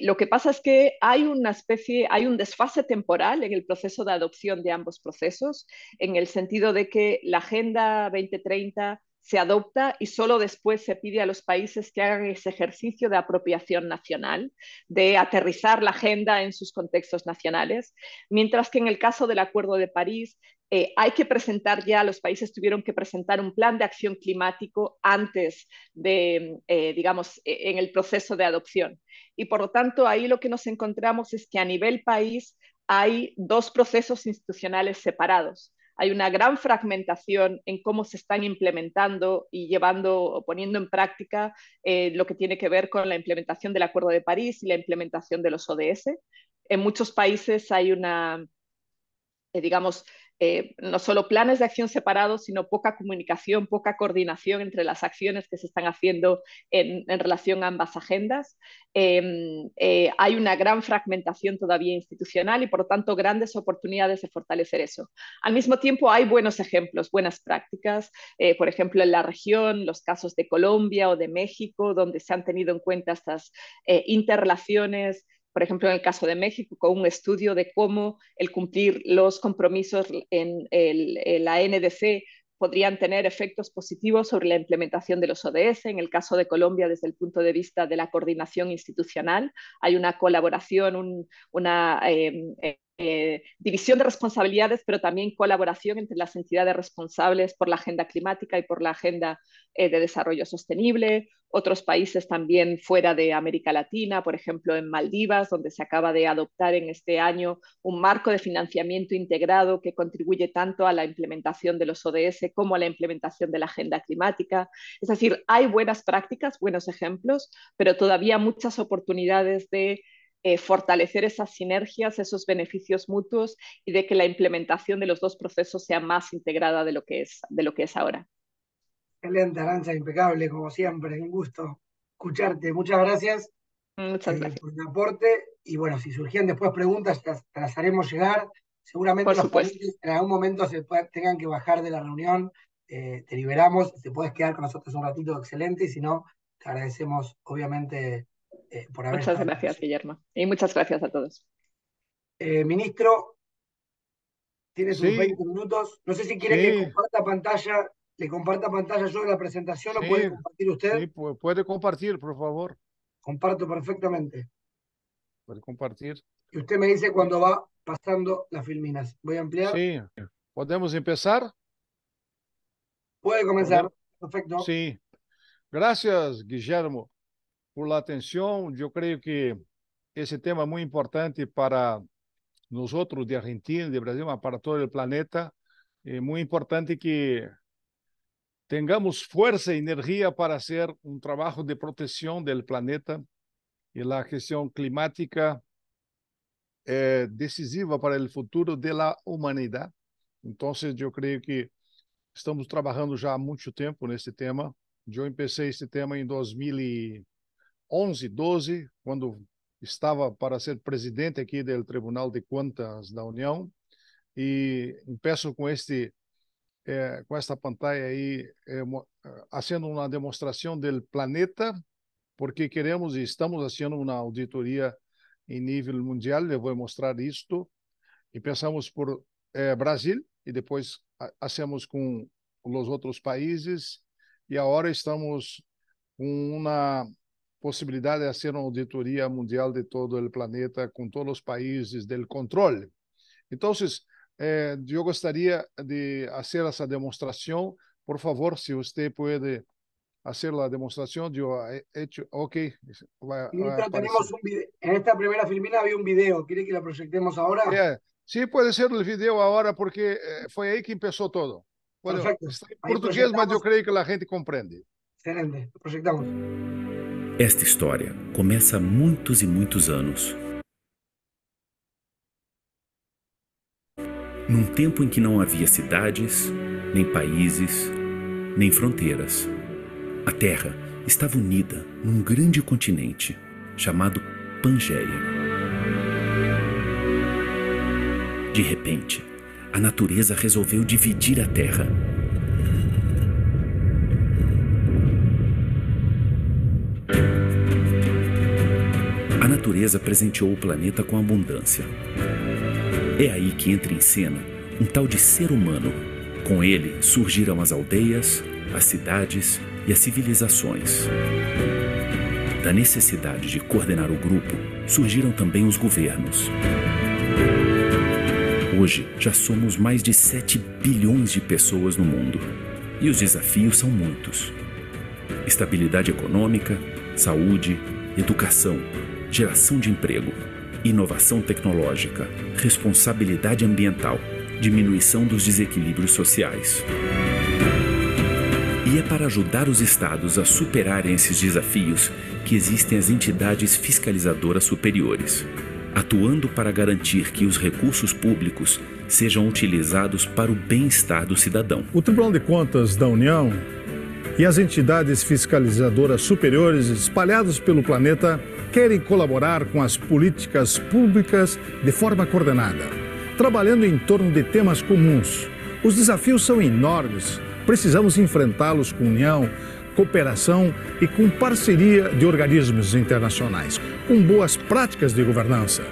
Lo que pasa es que hay un desfase temporal en el proceso de adopción de ambos procesos, en el sentido de que la Agenda 2030 se adopta y solo después se pide a los países que hagan ese ejercicio de apropiación nacional, de aterrizar la agenda en sus contextos nacionales, mientras que en el caso del Acuerdo de París hay que presentar ya, los países tuvieron que presentar un plan de acción climático antes de, digamos, en el proceso de adopción. Y por lo tanto, ahí lo que nos encontramos es que a nivel país hay dos procesos institucionales separados. Hay una gran fragmentación en cómo se están implementando y llevando o poniendo en práctica lo que tiene que ver con la implementación del Acuerdo de París y la implementación de los ODS. En muchos países hay una, digamos, no solo planes de acción separados, sino poca comunicación, poca coordinación entre las acciones que se están haciendo en relación a ambas agendas. Hay una gran fragmentación todavía institucional y, por lo tanto, grandes oportunidades de fortalecer eso. Al mismo tiempo, hay buenos ejemplos, buenas prácticas, por ejemplo, en la región, los casos de Colombia o de México, donde se han tenido en cuenta estas interrelaciones, por ejemplo, en el caso de México, con un estudio de cómo el cumplir los compromisos en la NDC podrían tener efectos positivos sobre la implementación de los ODS. En el caso de Colombia, desde el punto de vista de la coordinación institucional, hay una colaboración, una división de responsabilidades, pero también colaboración entre las entidades responsables por la agenda climática y por la agenda de desarrollo sostenible. Otros países también fuera de América Latina, por ejemplo en Maldivas, donde se acaba de adoptar en este año un marco de financiamiento integrado que contribuye tanto a la implementación de los ODS como a la implementación de la agenda climática. Es decir, hay buenas prácticas, buenos ejemplos, pero todavía muchas oportunidades de fortalecer esas sinergias, esos beneficios mutuos y de que la implementación de los dos procesos sea más integrada de lo que es ahora. Excelente, Arantxa, impecable, como siempre, un gusto escucharte. Muchas gracias Muchas gracias. por el aporte. Y bueno, si surgían después preguntas, te las haremos llegar. Seguramente Por los supuesto. ponentes en algún momento tengan que bajar de la reunión. Te liberamos, te puedes quedar con nosotros un ratito, excelente. Y si no, te agradecemos, obviamente, por haber Muchas estado con gracias, nosotros. Guillermo. Y muchas gracias a todos. Ministro, tiene sus Sí. 20 minutos. No sé si quiere Sí. que le comparta pantalla yo de la presentación o puede Sí, compartir usted. sí, puede compartir, por favor. Comparto perfectamente. Puede compartir. Y usted me dice cuando va pasando las filminas. Voy a ampliar. Sí. ¿Podemos empezar? Puede comenzar. Perfecto. Sí. Gracias, Guillermo, por la atención. Yo creo que ese tema es muy importante para nosotros de Argentina, de Brasil, para todo el planeta. Es muy importante que tengamos fuerza y energía para hacer un trabajo de protección del planeta, y la gestión climática es decisiva para el futuro de la humanidad. Entonces, yo creo que estamos trabajando ya mucho tiempo en este tema. Yo empecé este tema en 2011, 12, cuando estaba para ser presidente aquí del Tribunal de Cuentas da Unión, y empiezo con esta pantalla aí, haciendo una demostración del planeta, porque queremos y estamos haciendo una auditoría em nível mundial. Les voy a mostrar isto. Empezamos por Brasil e depois hacemos com os outros países, e agora estamos com uma possibilidade de fazer uma auditoria mundial de todo o planeta, com todos os países del controle. Então, eu gostaria de fazer essa demonstração. Por favor, se você pode hacer la demostración, yo he hecho, ok. Ministro, tenemos un video. En esta primera filmina había un video. ¿Quiere que lo proyectemos ahora? Sí, puede ser el video ahora, porque fue ahí que empezó todo. Bueno, Perfecto. está en portugués, mas yo creo que la gente comprende. Excelente, lo proyectamos. Esta história começa há muitos e muitos anos. Num tempo em que não havia cidades, nem países, nem fronteiras. A Terra estava unida num grande continente chamado Pangeia. De repente, a natureza resolveu dividir a Terra. A natureza presenteou o planeta com abundância. É aí que entra em cena um tal de ser humano. Com ele surgiram as aldeias, as cidades e as civilizações. Da necessidade de coordenar o grupo, surgiram também os governos. Hoje, já somos mais de 7 bilhões de pessoas no mundo. E os desafios são muitos. Estabilidade econômica, saúde, educação, geração de emprego, inovação tecnológica, responsabilidade ambiental, diminuição dos desequilíbrios sociais. E é para ajudar os estados a superarem esses desafios que existem as entidades fiscalizadoras superiores, atuando para garantir que os recursos públicos sejam utilizados para o bem-estar do cidadão. O Tribunal de Contas da União e as entidades fiscalizadoras superiores espalhadas pelo planeta querem colaborar com as políticas públicas de forma coordenada, trabalhando em torno de temas comuns. Os desafios são enormes. Precisamos enfrentá-los com união, cooperação e com parceria de organismos internacionais, com boas práticas de governança.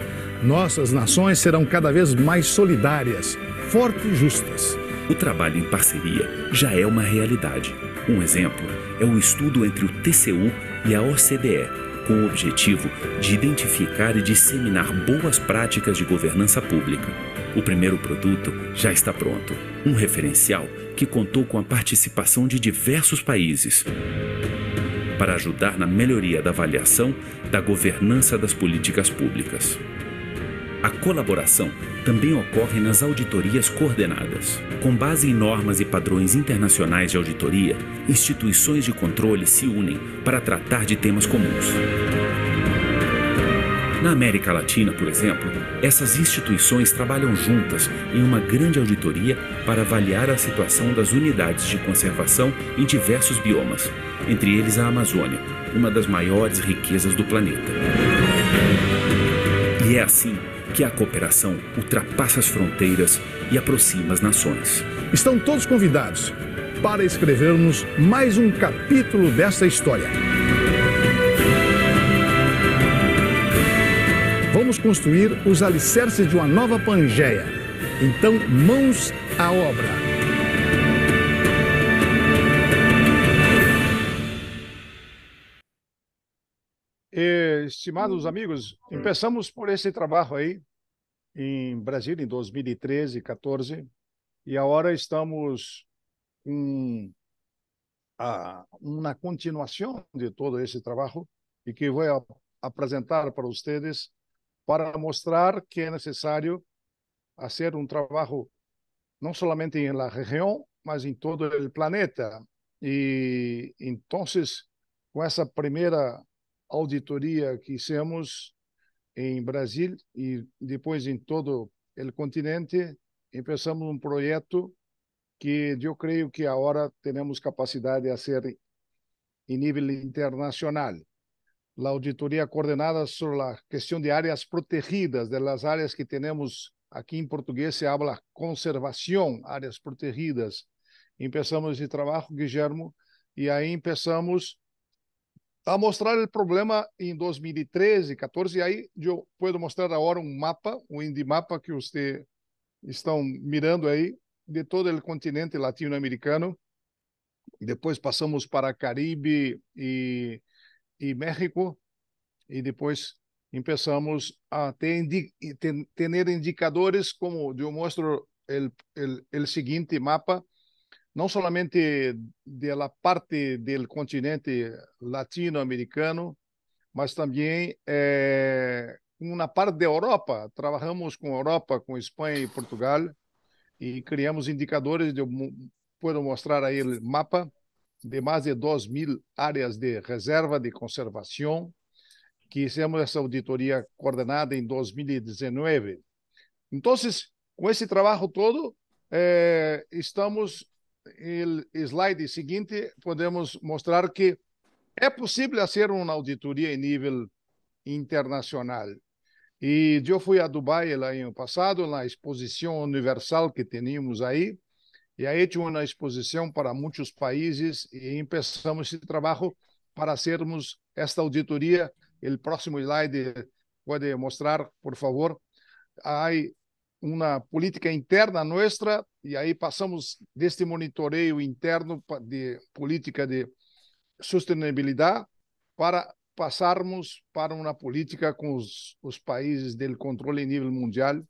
Nossas nações serão cada vez mais solidárias, fortes e justas. O trabalho em parceria já é uma realidade. Um exemplo é o estudo entre o TCU e a OCDE, com o objetivo de identificar e disseminar boas práticas de governança pública. O primeiro produto já está pronto, um referencial que contou com a participação de diversos países para ajudar na melhoria da avaliação da governança das políticas públicas. A colaboração também ocorre nas auditorias coordenadas. Com base em normas e padrões internacionais de auditoria, instituições de controle se unem para tratar de temas comuns. Na América Latina, por exemplo, essas instituições trabalham juntas em uma grande auditoria para avaliar a situação das unidades de conservação em diversos biomas, entre eles a Amazônia, uma das maiores riquezas do planeta. E é assim que a cooperação ultrapassa as fronteiras e aproxima as nações. Estão todos convidados para escrevermos mais um capítulo dessa história. Vamos construir os alicerces de uma nova Pangeia, Então, mãos à obra. Estimados amigos, começamos por esse trabalho aí em Brasília em 2013, 14, e agora estamos com uma continuação de todo esse trabalho e que vou apresentar para vocês para mostrar que é necessário fazer um trabalho não somente na região, mas em todo o planeta. E então, com essa primeira auditoria que fizemos em Brasil e depois em todo o continente, começamos um projeto que eu creio que agora temos capacidade de fazer em nível internacional. A auditoria coordenada sobre a questão de áreas protegidas, das áreas que temos aqui em português se habla conservação, áreas protegidas. Começamos esse trabalho, Guillermo, e aí começamos a mostrar o problema em 2013, 14, e aí eu posso mostrar agora um mapa, um Indimapa que vocês estão mirando aí, de todo o continente latino-americano. Depois passamos para Caribe e México, e depois começamos a ter indicadores, como eu mostro o seguinte mapa, não somente da parte do continente latino-americano, mas também uma parte da Europa. Trabalhamos com a Europa, com Espanha e Portugal, e criamos indicadores. Eu posso mostrar aí o mapa de mais de 2.000 áreas de reserva de conservação, que fizemos essa auditoria coordenada em 2019. Então, com esse trabalho todo, estamos no slide seguinte, podemos mostrar que é possível fazer uma auditoria em nível internacional. E eu fui a Dubai lá ano passado, na exposição universal que tínhamos aí, e aí tinha uma exposição para muitos países, e começamos esse trabalho para fazermos esta auditoria. O próximo slide pode mostrar, por favor. Há uma política interna nossa, e aí passamos deste monitoreio interno de política de sustentabilidade para passarmos para uma política com os países do controle em nível mundial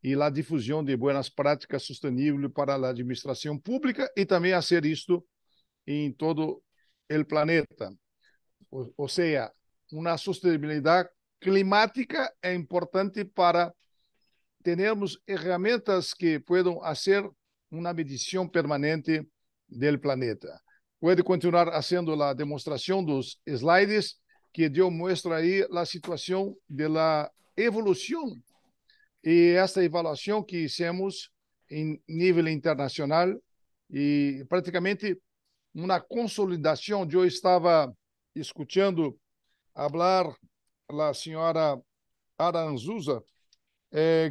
e a difusão de boas práticas sustentáveis para a administração pública, e também fazer isto em todo o planeta. Ou seja, uma sustentabilidade climática é importante para termos ferramentas que possam fazer uma medição permanente do planeta. Pode continuar fazendo a demonstração dos slides, que eu mostro aí a situação da evolução e essa avaliação que fizemos em nível internacional, e praticamente uma consolidação. Eu estava escutando falar a senhora Aranzusa,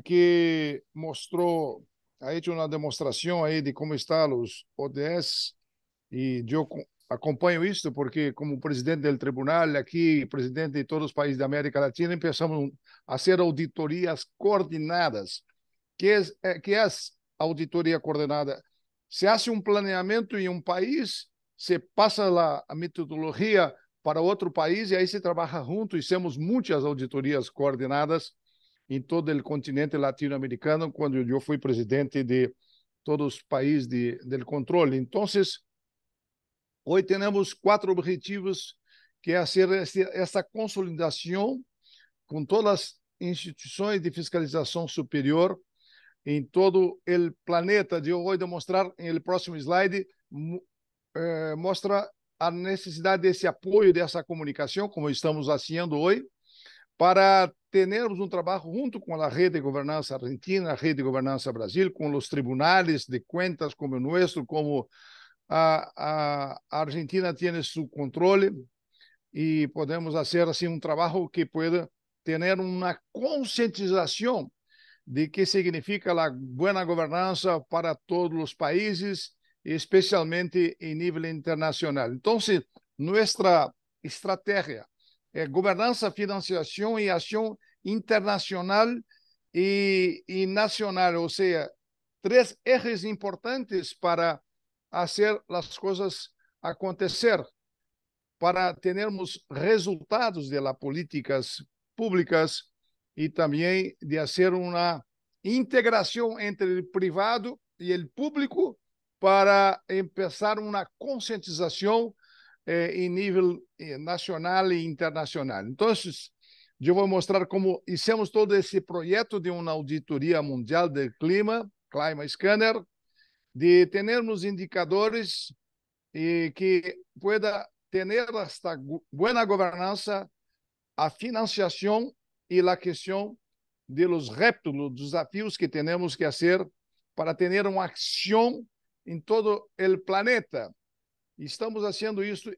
que mostrou aí uma demonstração aí de como estão os ODS, e eu acompanho isso porque, como presidente do tribunal aqui, presidente de todos os países da América Latina, começamos a fazer auditorias coordenadas. Que é a auditoria coordenada? Se faz um planeamento em um país, se passa a metodologia para outro país, e aí se trabalha junto, e temos muitas auditorias coordenadas em todo o continente latino-americano, quando eu fui presidente de todos os países do controle. Então, hoje temos 4 objetivos, que é fazer essa consolidação com todas as instituições de fiscalização superior em todo o planeta. Eu vou demonstrar no próximo slide, mostra a necessidade desse apoio, dessa comunicação, como estamos fazendo hoje, para termos um trabalho junto com a rede de governança argentina, a rede de governança Brasil, com os tribunais de contas como o nosso, como a Argentina tem seu controle, e podemos fazer assim um trabalho que pueda ter uma conscientização de que significa a boa governança para todos os países, especialmente em nível internacional. Então, nossa estratégia é governança, financiação e ação internacional y nacional, o sea, 3 ejes importantes para hacer las cosas acontecer, para termos resultados de las políticas públicas y también de hacer una integración entre el privado y el público para empezar una concientización em nível nacional e internacional. Então, eu vou mostrar como hicimos todo esse projeto de uma auditoria mundial do clima, Climate Scanner, de termos indicadores que pueda ter esta boa governança, a financiação e a questão de los retos, los desafios que temos que fazer para ter uma ação em todo o planeta. Estamos fazendo isso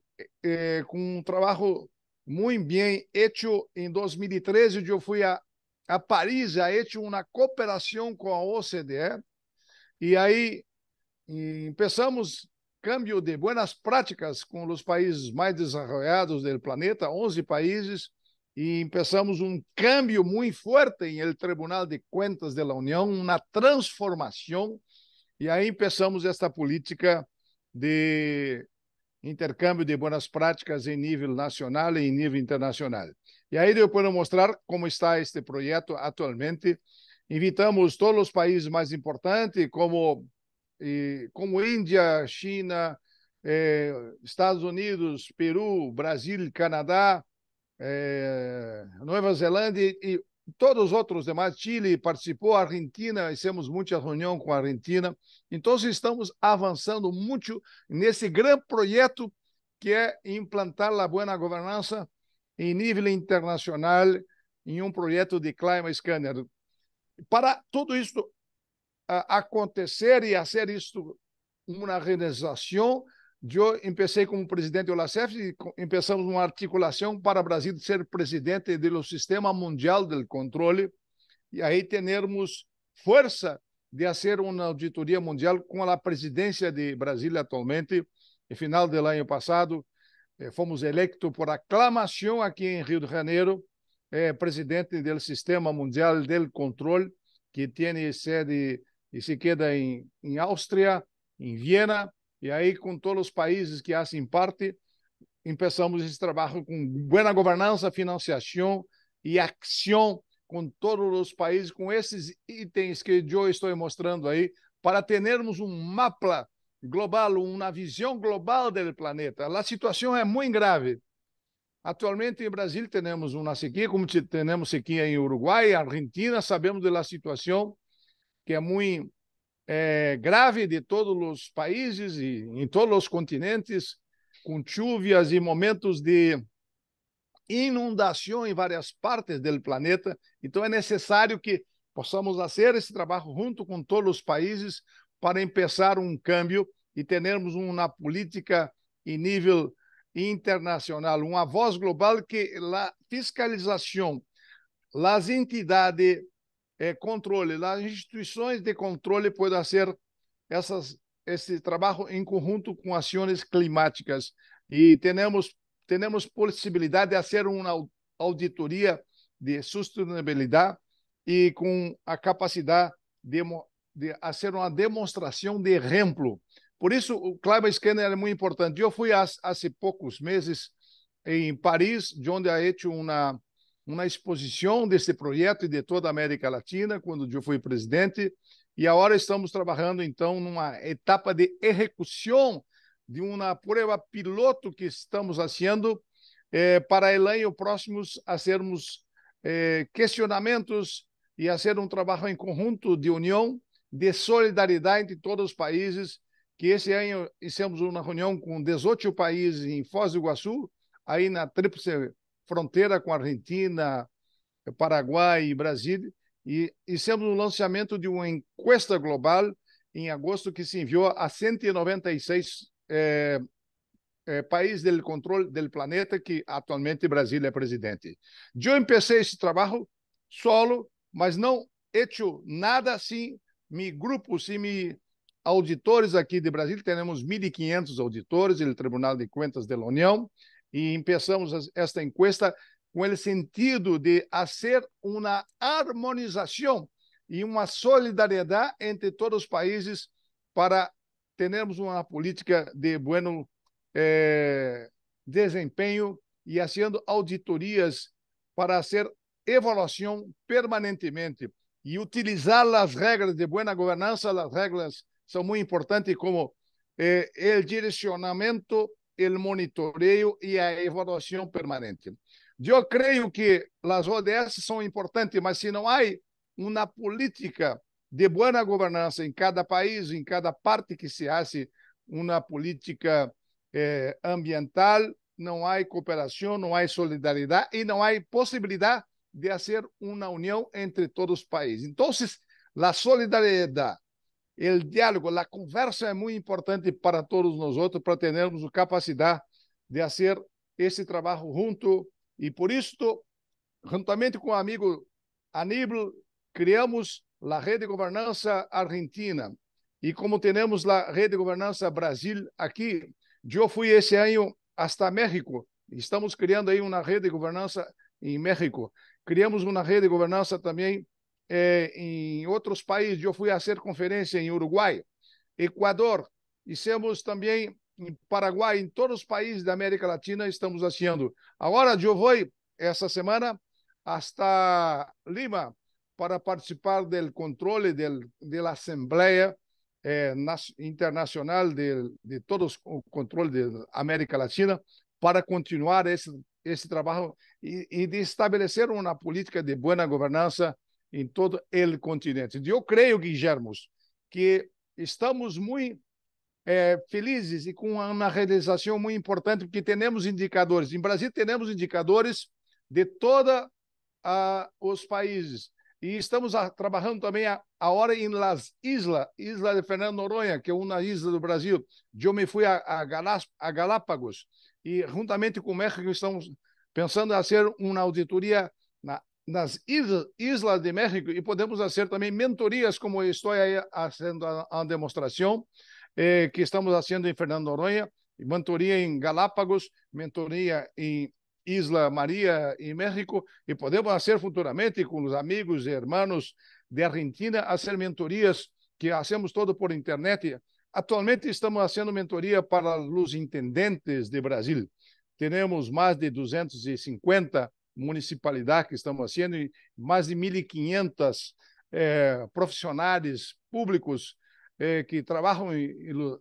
com um trabalho muito bem feito. Em 2013, eu fui a Paris, já hecho uma cooperação com a OCDE, e aí começamos cambio de boas práticas com os países mais desenvolvidos do planeta, 11 países, e começamos cambio muito forte no Tribunal de Contas da União, uma transformação, e aí começamos esta política de intercâmbio de boas práticas em nível nacional e em nível internacional. E aí eu posso mostrar como está este projeto atualmente. Invitamos todos os países mais importantes, como Índia, China, Estados Unidos, Peru, Brasil, Canadá, Nova Zelândia e todos os outros demais. Chile participou, Argentina, fizemos muita reunião com a Argentina. Então, estamos avançando muito nesse grande projeto que é implantar a boa governança em nível internacional em um projeto de Climate Scanner. Para tudo isso acontecer e fazer isso uma realização, eu comecei como presidente do LACEF e começamos uma articulação para o Brasil ser presidente do Sistema Mundial do Controle, e aí termos força de fazer uma auditoria mundial com a presidência de Brasília atualmente. No final do ano passado, fomos eleitos por aclamação aqui em Rio de Janeiro, presidente do Sistema Mundial do Controle, que tem sede e se queda em Áustria, em Viena, e aí com todos os países que fazem parte, começamos esse trabalho com boa governança, financiação e ação com todos os países, com esses itens que eu estou mostrando aí, para termos mapa global, uma visão global do planeta. A situação é muito grave. Atualmente, em Brasil, temos uma sequia, como temos sequia em Uruguai, Argentina, sabemos da situação que é muito grave de todos os países e em todos os continentes, com chuvas e momentos de inundação em várias partes do planeta. Então, é necessário que possamos fazer esse trabalho junto com todos os países para começar câmbio e termos uma política em nível internacional, uma voz global que a fiscalização, as entidades controle, as instituições de controle podem fazer esse trabalho em conjunto com ações climáticas. E temos possibilidade de fazer uma auditoria de sustentabilidade e com a capacidade de fazer uma demonstração de exemplo. Por isso, o Climate Scanner é muito importante. Eu fui há poucos meses em Paris, onde há feito uma exposição desse projeto e de toda a América Latina, quando eu fui presidente, e agora estamos trabalhando, então, numa etapa de execução de uma prova piloto que estamos fazendo para o ano próximo fazermos questionamentos e fazer um trabalho em conjunto de união, de solidariedade entre todos os países, que esse ano fizemos uma reunião com 18 países em Foz do Iguaçu, aí na tríplice fronteira com a Argentina, Paraguai e Brasil, e fizemos o lançamento de uma encuesta global em agosto que se enviou a 196 países do controle do planeta, que atualmente Brasil é presidente. Eu comecei esse trabalho solo, mas não hecho nada sem meu grupo, sem meus auditores aqui de Brasil. Temos 1.500 auditores no Tribunal de Contas da União, e começamos esta encuesta com o sentido de fazer uma harmonização e uma solidariedade entre todos os países para termos uma política de bom desempenho e fazendo auditorias para fazer evaluação permanentemente e utilizar as regras de boa governança. As regras são muito importantes, como o direcionamento, o monitoreio e a evaluação permanente. Eu creio que as ODS são importantes, mas se não há uma política de boa governança em cada país, em cada parte que se hace uma política ambiental, não há cooperação, não há solidariedade e não há possibilidade de fazer uma união entre todos os países. Então, a solidariedade, o diálogo, a conversa é muito importante para todos nós outros, para termos a capacidade de fazer esse trabalho junto. E por isso, juntamente com o amigo Aníbal, criamos a Rede de Governança Argentina. E como temos a Rede de Governança Brasil aqui, eu fui esse ano hasta México. Estamos criando aí uma rede de governança em México. Criamos uma rede de governança também em outros países. Eu fui a fazer conferência em Uruguai, Equador. Hicimos também em Paraguai, em todos os países da América Latina estamos fazendo. Agora eu vou essa semana hasta Lima para participar do controle da Assembleia internacional de todos o controle da América Latina, para continuar esse trabalho e de estabelecer uma política de boa governança em todo o continente. Eu creio, Guilherme, que estamos muito felizes e com uma realização muito importante, porque temos indicadores. Em Brasil, temos indicadores de todos os países. E estamos trabalhando também agora em las islas, Isla de Fernando Noronha, que é uma isla do Brasil. Eu me fui a Galápagos e, juntamente com o México, estamos pensando em fazer uma auditoria nas islas de México e podemos fazer também mentorias, como estou aí fazendo a demonstração, que estamos fazendo em Fernando Noronha, mentoria em Galápagos, mentoria em Isla Maria em México, e podemos fazer futuramente com os amigos e irmãos de Argentina, fazer mentorias que fazemos todo por internet. Atualmente estamos fazendo mentoria para os intendentes de Brasil. Temos mais de 250 municipalidades que estamos fazendo e mais de 1.500 profissionais públicos que trabalham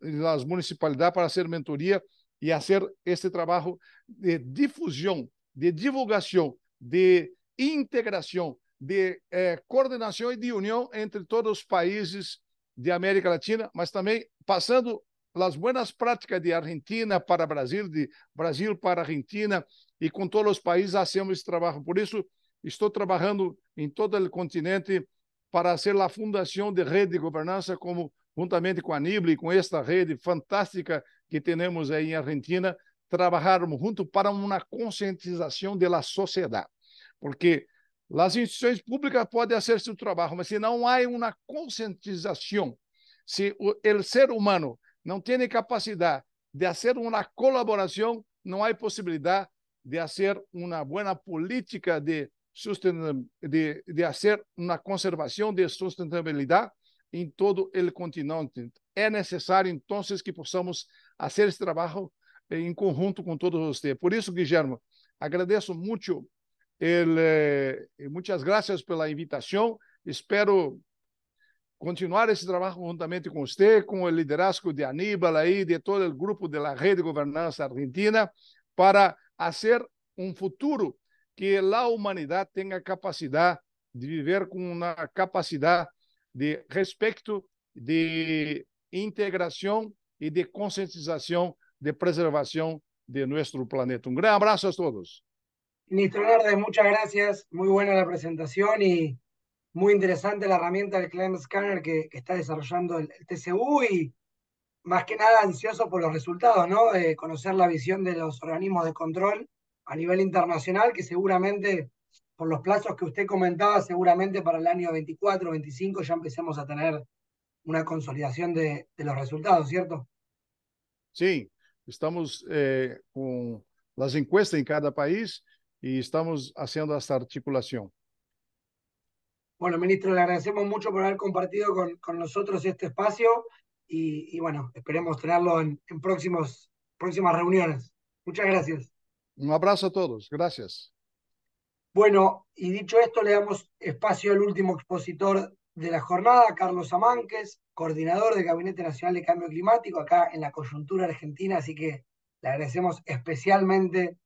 nas municipalidades para fazer mentoria e fazer esse trabalho de difusão, de divulgação, de integração, de coordenação e de união entre todos os países de América Latina, mas também passando as boas práticas de Argentina para Brasil, de Brasil para Argentina, e com todos os países hacemos esse trabalho. Por isso, estou trabalhando em todo o continente para ser a fundação de rede de governança, como juntamente com a Aníbal e com esta rede fantástica que temos aí em Argentina, trabalharmos juntos para uma conscientização da sociedade. Porque as instituições públicas podem fazer seu trabalho, mas se não há uma conscientização, se o ser humano não tem capacidade de fazer uma colaboração, não há possibilidade de fazer uma boa política de fazer uma conservação de sustentabilidade em todo o continente. É necessário, então, que possamos fazer esse trabalho em conjunto com todos vocês. Por isso, Guilherme, agradeço muito, muitas graças pela invitação. Espero continuar esse trabalho juntamente com você, com o liderazgo de Aníbal aí, de todo o grupo da Rede de Governança Argentina, para fazer um futuro que a humanidade tenha capacidade de viver com uma capacidade de respeito, de integração e de conscientização, de preservação de nosso planeta. Um grande abraço a todos. Ministro Nardes, muchas gracias. Muy buena la presentación y muy interesante la herramienta del Climate Scanner que está desarrollando el TCU, y más que nada ansioso por los resultados, ¿no? De conocer la visión de los organismos de control a nivel internacional, que seguramente, por los plazos que usted comentaba, seguramente para el año 24, 25 ya empecemos a tener una consolidación de los resultados, ¿cierto? Sim, estamos com as encuestas em cada país y estamos haciendo esta articulación. Bueno, ministro, le agradecemos mucho por haber compartido con nosotros este espacio y bueno, esperemos tenerlo en próximas reuniones. Muchas gracias. Un abrazo a todos, gracias. Bueno, y dicho esto, le damos espacio al último expositor de la jornada, Carlos Amánquez, coordinador del Gabinete Nacional de Cambio Climático, acá en la coyuntura argentina, así que le agradecemos especialmente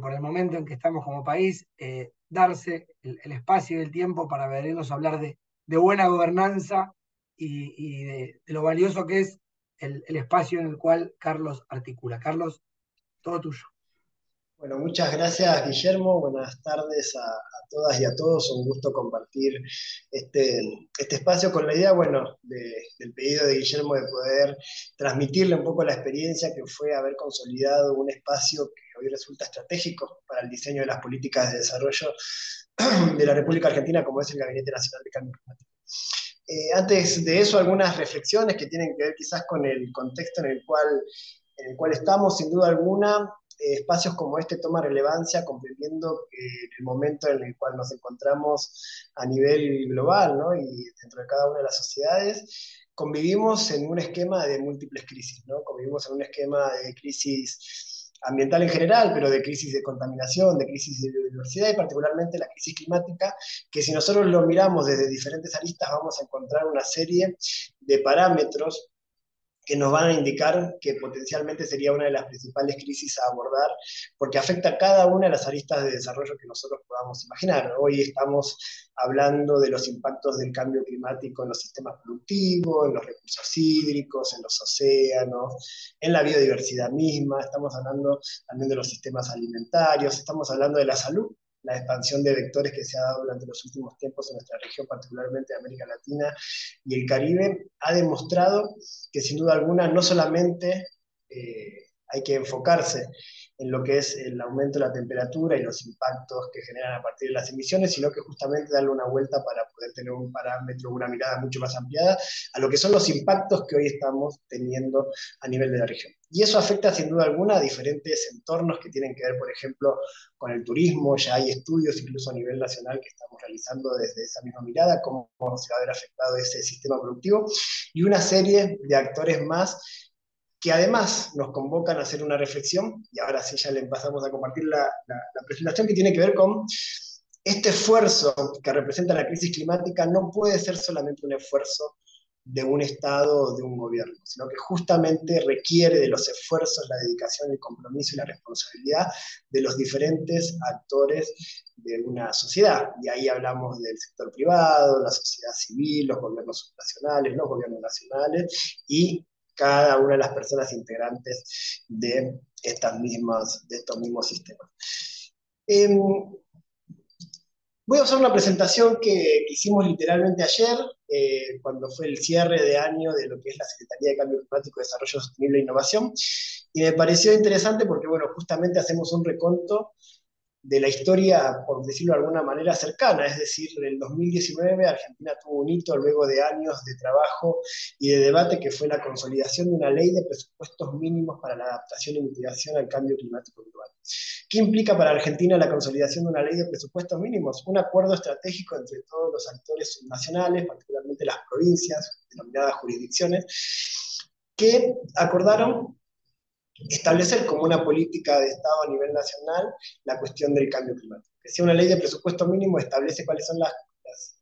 por el momento en que estamos como país, darse el espacio y el tiempo para venirnos a hablar de buena gobernanza y de lo valioso que es el espacio en el cual Carlos articula. Carlos, todo tuyo. Bueno, muchas gracias, Guillermo. Buenas tardes a todas y a todos. Un gusto compartir este espacio con la idea, bueno, del pedido de Guillermo de poder transmitirle un poco la experiencia que fue haber consolidado un espacio que hoy resulta estratégico para el diseño de las políticas de desarrollo de la República Argentina, como es el Gabinete Nacional de Cambio Climático. Antes de eso, algunas reflexiones que tienen que ver quizás con el contexto en el cual estamos, sin duda alguna. Espacios como este toman relevancia comprendiendo el momento en el cual nos encontramos a nivel global, ¿no? Y dentro de cada una de las sociedades, convivimos en un esquema de múltiples crisis, ¿no? Convivimos en un esquema de crisis ambiental en general, pero de crisis de contaminación, de crisis de biodiversidad y particularmente la crisis climática, que si nosotros lo miramos desde diferentes aristas vamos a encontrar una serie de parámetros que nos van a indicar que potencialmente sería una de las principales crisis a abordar, porque afecta a cada una de las aristas de desarrollo que nosotros podamos imaginar. Hoy estamos hablando de los impactos del cambio climático en los sistemas productivos, en los recursos hídricos, en los océanos, en la biodiversidad misma, estamos hablando también de los sistemas alimentarios, estamos hablando de la salud, la expansión de vectores que se ha dado durante los últimos tiempos en nuestra región, particularmente de América Latina y el Caribe, ha demostrado que sin duda alguna no solamente hay que enfocarse en lo que es el aumento de la temperatura y los impactos que generan a partir de las emisiones, sino que justamente darle una vuelta para poder tener un parámetro, una mirada mucho más ampliada a lo que son los impactos que hoy estamos teniendo a nivel de la región. Y eso afecta sin duda alguna a diferentes entornos que tienen que ver, por ejemplo, con el turismo. Ya hay estudios incluso a nivel nacional que estamos realizando desde esa misma mirada, cómo se va a ver afectado ese sistema productivo, y una serie de actores más que además nos convocan a hacer una reflexión, y ahora sí ya le pasamos a compartir la presentación, que tiene que ver con este esfuerzo que representa la crisis climática. No puede ser solamente un esfuerzo de un Estado o de un gobierno, sino que justamente requiere de los esfuerzos, la dedicación, el compromiso y la responsabilidad de los diferentes actores de una sociedad. Y ahí hablamos del sector privado, la sociedad civil, los gobiernos nacionales, los gobiernos nacionales y cada una de las personas integrantes de estos mismos sistemas. Voy a usar una presentación que hicimos literalmente ayer, cuando fue el cierre de año de lo que es la Secretaría de Cambio Climático, Desarrollo Sostenible e Innovación, y me pareció interesante porque, bueno, justamente hacemos un reconto de la historia, por decirlo de alguna manera, cercana. Es decir, en el 2019 Argentina tuvo un hito luego de años de trabajo y de debate, que fue la consolidación de una ley de presupuestos mínimos para la adaptación y mitigación al cambio climático global. ¿Qué implica para Argentina la consolidación de una ley de presupuestos mínimos? Un acuerdo estratégico entre todos los actores nacionales, particularmente las provincias, denominadas jurisdicciones, que acordaron establecer como una política de Estado a nivel nacional la cuestión del cambio climático. Que sea una ley de presupuesto mínimo, establece cuáles son las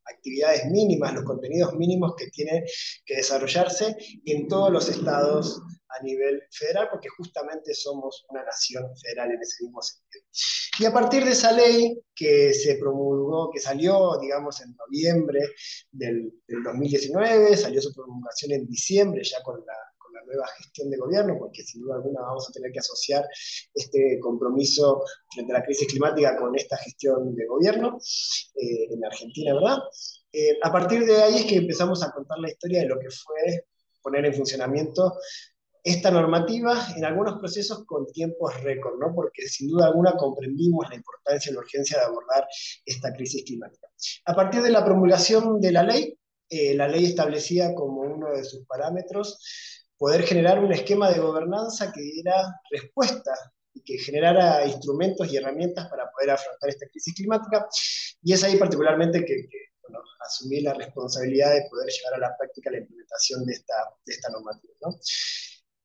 actividades mínimas, los contenidos mínimos que tienen que desarrollarse en todos los estados a nivel federal, porque justamente somos una nación federal en ese mismo sentido. Y a partir de esa ley que se promulgó, que salió, digamos, en noviembre del 2019, salió su promulgación en diciembre, ya con la nueva gestión de gobierno, porque sin duda alguna vamos a tener que asociar este compromiso frente a la crisis climática con esta gestión de gobierno en Argentina, ¿verdad? A partir de ahí es que empezamos a contar la historia de lo que fue poner en funcionamiento esta normativa, en algunos procesos con tiempos récord, ¿no? Porque sin duda alguna comprendimos la importancia y la urgencia de abordar esta crisis climática. A partir de la promulgación de la ley establecía como uno de sus parámetros poder generar un esquema de gobernanza que diera respuesta y que generara instrumentos y herramientas para poder afrontar esta crisis climática. Y es ahí particularmente que bueno, asumí la responsabilidad de poder llevar a la práctica la implementación de esta normativa, ¿no?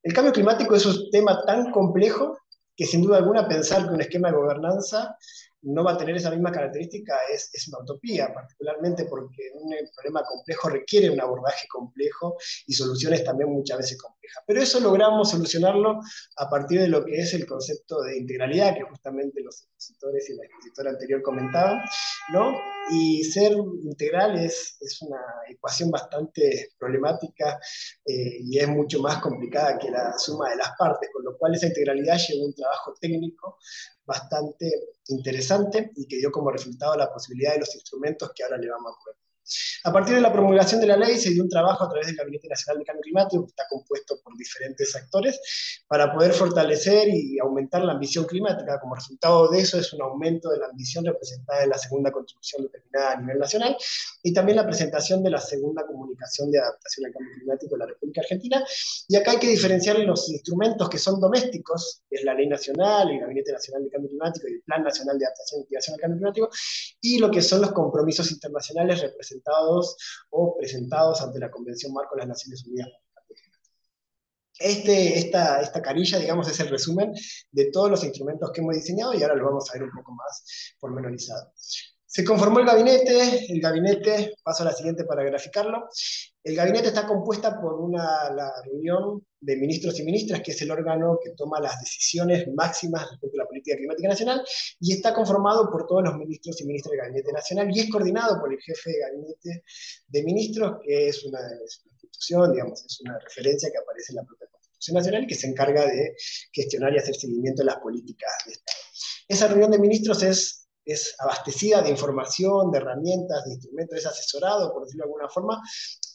El cambio climático es un tema tan complejo que sin duda alguna pensar que un esquema de gobernanza no va a tener esa misma característica es una utopía, particularmente porque un problema complejo requiere un abordaje complejo y soluciones también muchas veces complejas. Pero eso logramos solucionarlo a partir de lo que es el concepto de integralidad, que justamente los expositores y la expositora anterior comentaban, ¿no? Y ser integral es una ecuación bastante problemática y es mucho más complicada que la suma de las partes, con lo cual esa integralidad lleva un trabajo técnico bastante interesante y que dio como resultado la posibilidad de los instrumentos que ahora le vamos a poner. A partir de la promulgación de la ley se dio un trabajo a través del Gabinete Nacional de Cambio Climático, que está compuesto por diferentes actores, para poder fortalecer y aumentar la ambición climática. Como resultado de eso es un aumento de la ambición representada en la segunda contribución determinada a nivel nacional, y también la presentación de la segunda comunicación de adaptación al cambio climático de la República Argentina. Y acá hay que diferenciar los instrumentos que son domésticos, que es la Ley Nacional, el Gabinete Nacional de Cambio Climático y el Plan Nacional de Adaptación y Mitigación al Cambio Climático, y lo que son los compromisos internacionales representados o presentados ante la Convención Marco de las Naciones Unidas. Esta carilla, digamos, es el resumen de todos los instrumentos que hemos diseñado y ahora lo vamos a ver un poco más pormenorizado. Se conformó el gabinete, paso a la siguiente para graficarlo. El gabinete está compuesta por la reunión de ministros y ministras, que es el órgano que toma las decisiones máximas respecto a la política climática nacional, y está conformado por todos los ministros y ministras del Gabinete Nacional, y es coordinado por el jefe de gabinete de ministros, que es una institución, digamos, es una referencia que aparece en la propia Constitución Nacional y que se encarga de gestionar y hacer seguimiento de las políticas de Estado. Esa reunión de ministros es abastecida de información, de herramientas, de instrumentos, es asesorado, por decirlo de alguna forma,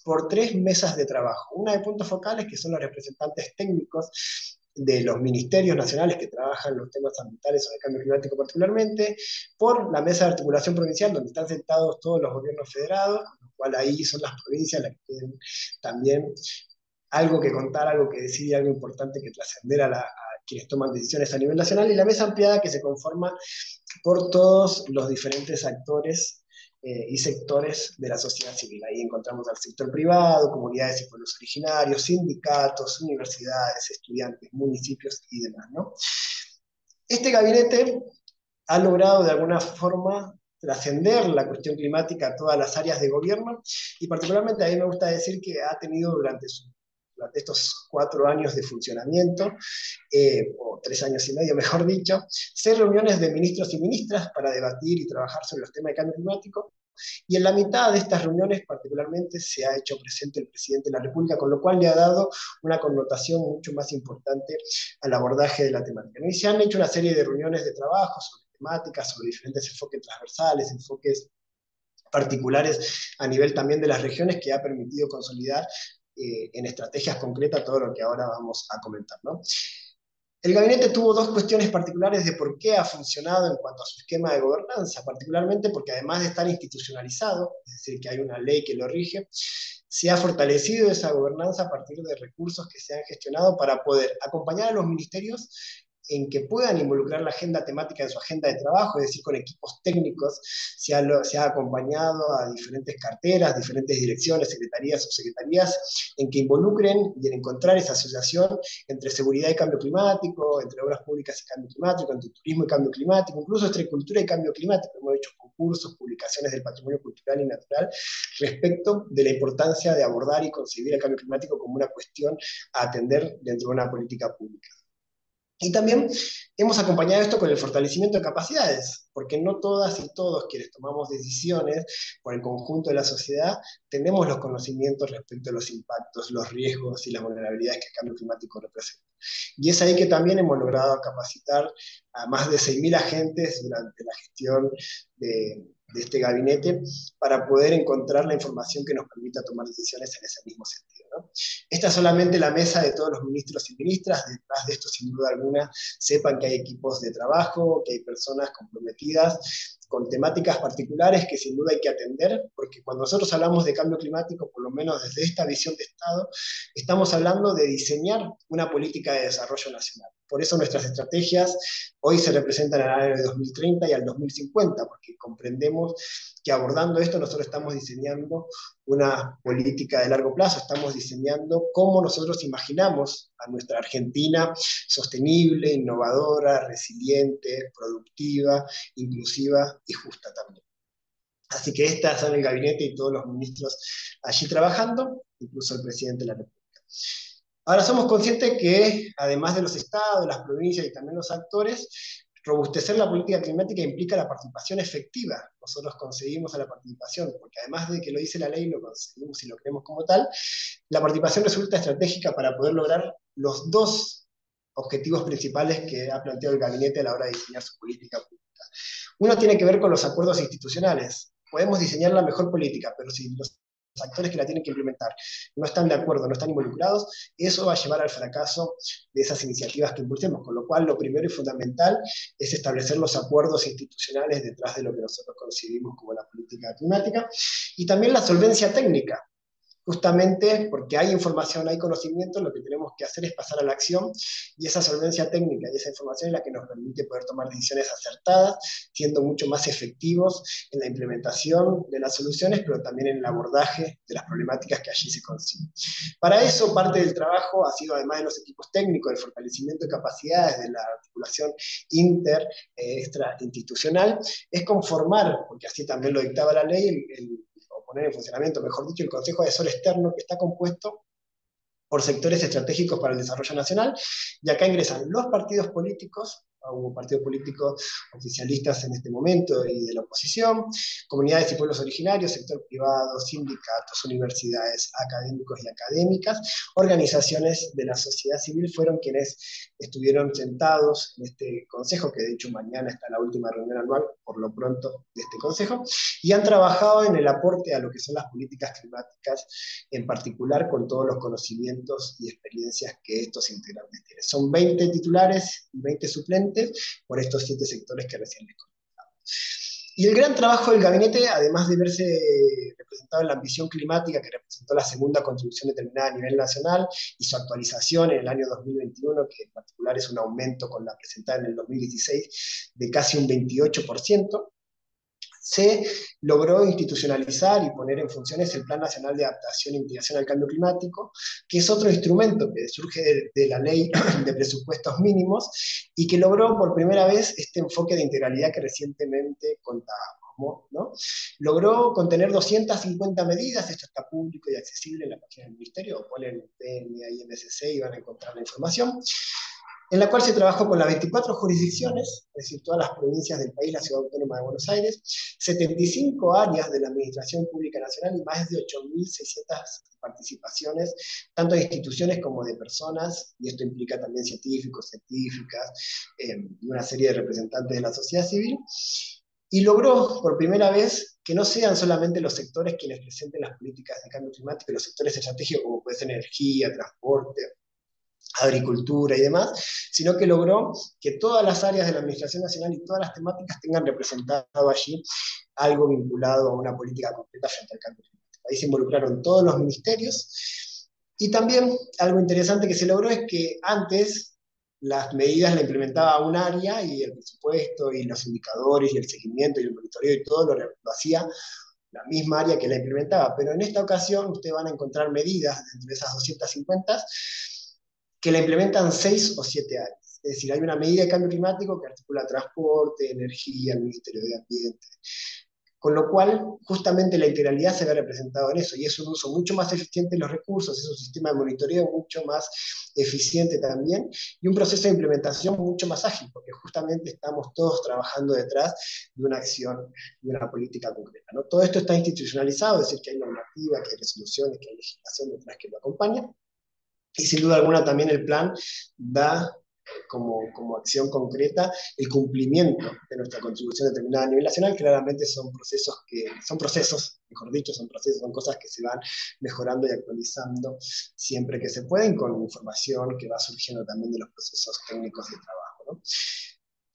por 3 mesas de trabajo. Una de puntos focales, que son los representantes técnicos de los ministerios nacionales que trabajan los temas ambientales o de cambio climático particularmente, por la mesa de articulación provincial, donde están sentados todos los gobiernos federados, con lo cual ahí son las provincias las que tienen también algo que contar, algo que decir y algo importante que trascender a quienes toman decisiones a nivel nacional, y la mesa ampliada que se conforma por todos los diferentes actores y sectores de la sociedad civil. Ahí encontramos al sector privado, comunidades y pueblos originarios, sindicatos, universidades, estudiantes, municipios y demás, ¿no? Este gabinete ha logrado de alguna forma trascender la cuestión climática a todas las áreas de gobierno, y particularmente a mí me gusta decir que ha tenido durante estos 4 años de funcionamiento, o 3 años y medio, mejor dicho, 6 reuniones de ministros y ministras para debatir y trabajar sobre los temas de cambio climático, y en la mitad de estas reuniones particularmente se ha hecho presente el presidente de la República, con lo cual le ha dado una connotación mucho más importante al abordaje de la temática. Y se han hecho una serie de reuniones de trabajo sobre temáticas, sobre diferentes enfoques transversales, enfoques particulares a nivel también de las regiones, que ha permitido consolidar en estrategias concretas todo lo que ahora vamos a comentar, ¿no? El gabinete tuvo 2 cuestiones particulares de por qué ha funcionado en cuanto a su esquema de gobernanza, particularmente porque además de estar institucionalizado, es decir, que hay una ley que lo rige, se ha fortalecido esa gobernanza a partir de recursos que se han gestionado para poder acompañar a los ministerios en que puedan involucrar la agenda temática en su agenda de trabajo, es decir, con equipos técnicos. Se ha acompañado a diferentes carteras, diferentes direcciones, secretarías, subsecretarías, en que involucren y en encontrar esa asociación entre seguridad y cambio climático, entre obras públicas y cambio climático, entre turismo y cambio climático, incluso entre cultura y cambio climático. Hemos hecho concursos, publicaciones del patrimonio cultural y natural respecto de la importancia de abordar y concebir el cambio climático como una cuestión a atender dentro de una política pública. Y también hemos acompañado esto con el fortalecimiento de capacidades, porque no todas y todos quienes tomamos decisiones por el conjunto de la sociedad tenemos los conocimientos respecto a los impactos, los riesgos y las vulnerabilidades que el cambio climático representa. Y es ahí que también hemos logrado capacitar a más de 6.000 agentes durante la gestión de este gabinete para poder encontrar la información que nos permita tomar decisiones en ese mismo sentido, ¿no? Esta es solamente la mesa de todos los ministros y ministras. Detrás de esto, sin duda alguna, sepan que hay equipos de trabajo, que hay personas comprometidas con temáticas particulares que sin duda hay que atender, porque cuando nosotros hablamos de cambio climático, por lo menos desde esta visión de Estado, estamos hablando de diseñar una política de desarrollo nacional. Por eso nuestras estrategias hoy se representan al año 2030 y al 2050, porque comprendemos que abordando esto nosotros estamos diseñando una política de largo plazo, estamos diseñando cómo nosotros imaginamos a nuestra Argentina sostenible, innovadora, resiliente, productiva, inclusiva y justa también. Así que estas son el gabinete y todos los ministros allí trabajando, incluso el presidente de la República. Ahora somos conscientes que, además de los estados, las provincias y también los actores, robustecer la política climática implica la participación efectiva. Nosotros conseguimos a la participación, porque además de que lo dice la ley, lo conseguimos y lo creemos como tal, la participación resulta estratégica para poder lograr los dos objetivos principales que ha planteado el gabinete a la hora de diseñar su política pública. Uno tiene que ver con los acuerdos institucionales. Podemos diseñar la mejor política, pero si los actores que la tienen que implementar no están de acuerdo, no están involucrados, eso va a llevar al fracaso de esas iniciativas que impulsemos, con lo cual lo primero y fundamental es establecer los acuerdos institucionales detrás de lo que nosotros concebimos como la política climática, y también la solvencia técnica. Justamente porque hay información, hay conocimiento, lo que tenemos que hacer es pasar a la acción, y esa solvencia técnica y esa información es la que nos permite poder tomar decisiones acertadas, siendo mucho más efectivos en la implementación de las soluciones, pero también en el abordaje de las problemáticas que allí se consiguen. Para eso, parte del trabajo ha sido, además de los equipos técnicos, el fortalecimiento de capacidades, de la articulación extrainstitucional, es conformar, porque así también lo dictaba la ley, poner en funcionamiento, mejor dicho, el Consejo Asesor Externo, que está compuesto por sectores estratégicos para el desarrollo nacional, y acá ingresan los partidos políticos, hubo partidos políticos oficialistas en este momento y de la oposición, comunidades y pueblos originarios, sector privado, sindicatos, universidades, académicos y académicas, organizaciones de la sociedad civil fueron quienes estuvieron sentados en este consejo, que de hecho mañana está la última reunión anual, por lo pronto, de este consejo, y han trabajado en el aporte a lo que son las políticas climáticas, en particular con todos los conocimientos y experiencias que estos integrantes tienen. Son 20 titulares y 20 suplentes por estos 7 sectores que recién les comentaba. Y el gran trabajo del gabinete, además de verse representado en la ambición climática que representó la segunda contribución determinada a nivel nacional y su actualización en el año 2021, que en particular es un aumento con la presentada en el 2016 de casi un 28%, se logró institucionalizar y poner en funciones el Plan Nacional de Adaptación e Mitigación al Cambio Climático, que es otro instrumento que surge de la Ley de Presupuestos Mínimos y que logró por primera vez este enfoque de integralidad que recientemente contábamos, ¿no? Logró contener 250 medidas, esto está público y accesible en la página del Ministerio, o ponen PNA y MSC y van a encontrar la información, en la cual se trabajó con las 24 jurisdicciones, es decir, todas las provincias del país, la Ciudad Autónoma de Buenos Aires, 75 áreas de la Administración Pública Nacional y más de 8.600 participaciones, tanto de instituciones como de personas, y esto implica también científicos, científicas, y una serie de representantes de la sociedad civil, y logró por primera vez que no sean solamente los sectores quienes presenten las políticas de cambio climático, los sectores estratégicos como puede ser energía, transporte, agricultura y demás, sino que logró que todas las áreas de la Administración Nacional y todas las temáticas tengan representado allí algo vinculado a una política concreta frente al cambio climático. Ahí se involucraron todos los ministerios, y también algo interesante que se logró es que antes las medidas las implementaba un área y el presupuesto y los indicadores y el seguimiento y el monitoreo y todo lo hacía la misma área que la implementaba, pero en esta ocasión ustedes van a encontrar medidas dentro de esas 250 que la implementan 6 o 7 áreas. Es decir, hay una medida de cambio climático que articula transporte, energía, el Ministerio de Ambiente. Con lo cual, justamente la integralidad se ve representado en eso, y es un uso mucho más eficiente de los recursos, es un sistema de monitoreo mucho más eficiente también, y un proceso de implementación mucho más ágil, porque justamente estamos todos trabajando detrás de una acción, de una política concreta, ¿no? Todo esto está institucionalizado, es decir, que hay normativa, que hay resoluciones, que hay legislación detrás que lo acompaña, y sin duda alguna también el plan da como acción concreta el cumplimiento de nuestra contribución determinada a nivel nacional. Claramente son procesos, son cosas que se van mejorando y actualizando siempre que se pueden, con información que va surgiendo también de los procesos técnicos de trabajo, ¿no?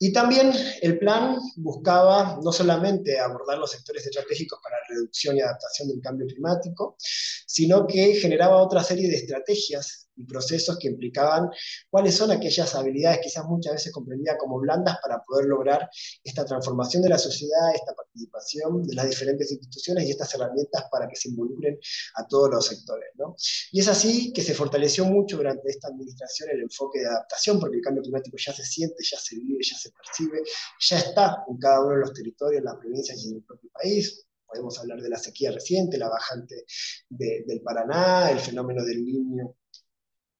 Y también el plan buscaba no solamente abordar los sectores estratégicos para la reducción y adaptación del cambio climático, sino que generaba otra serie de estrategias y procesos que implicaban cuáles son aquellas habilidades, quizás muchas veces comprendidas como blandas, para poder lograr esta transformación de la sociedad, esta participación de las diferentes instituciones y estas herramientas para que se involucren a todos los sectores, ¿no? Y es así que se fortaleció mucho durante esta administración el enfoque de adaptación, porque el cambio climático ya se siente, ya se vive, ya se percibe, ya está en cada uno de los territorios, en las provincias y en el propio país. Podemos hablar de la sequía reciente, la bajante del Paraná, el fenómeno del Niño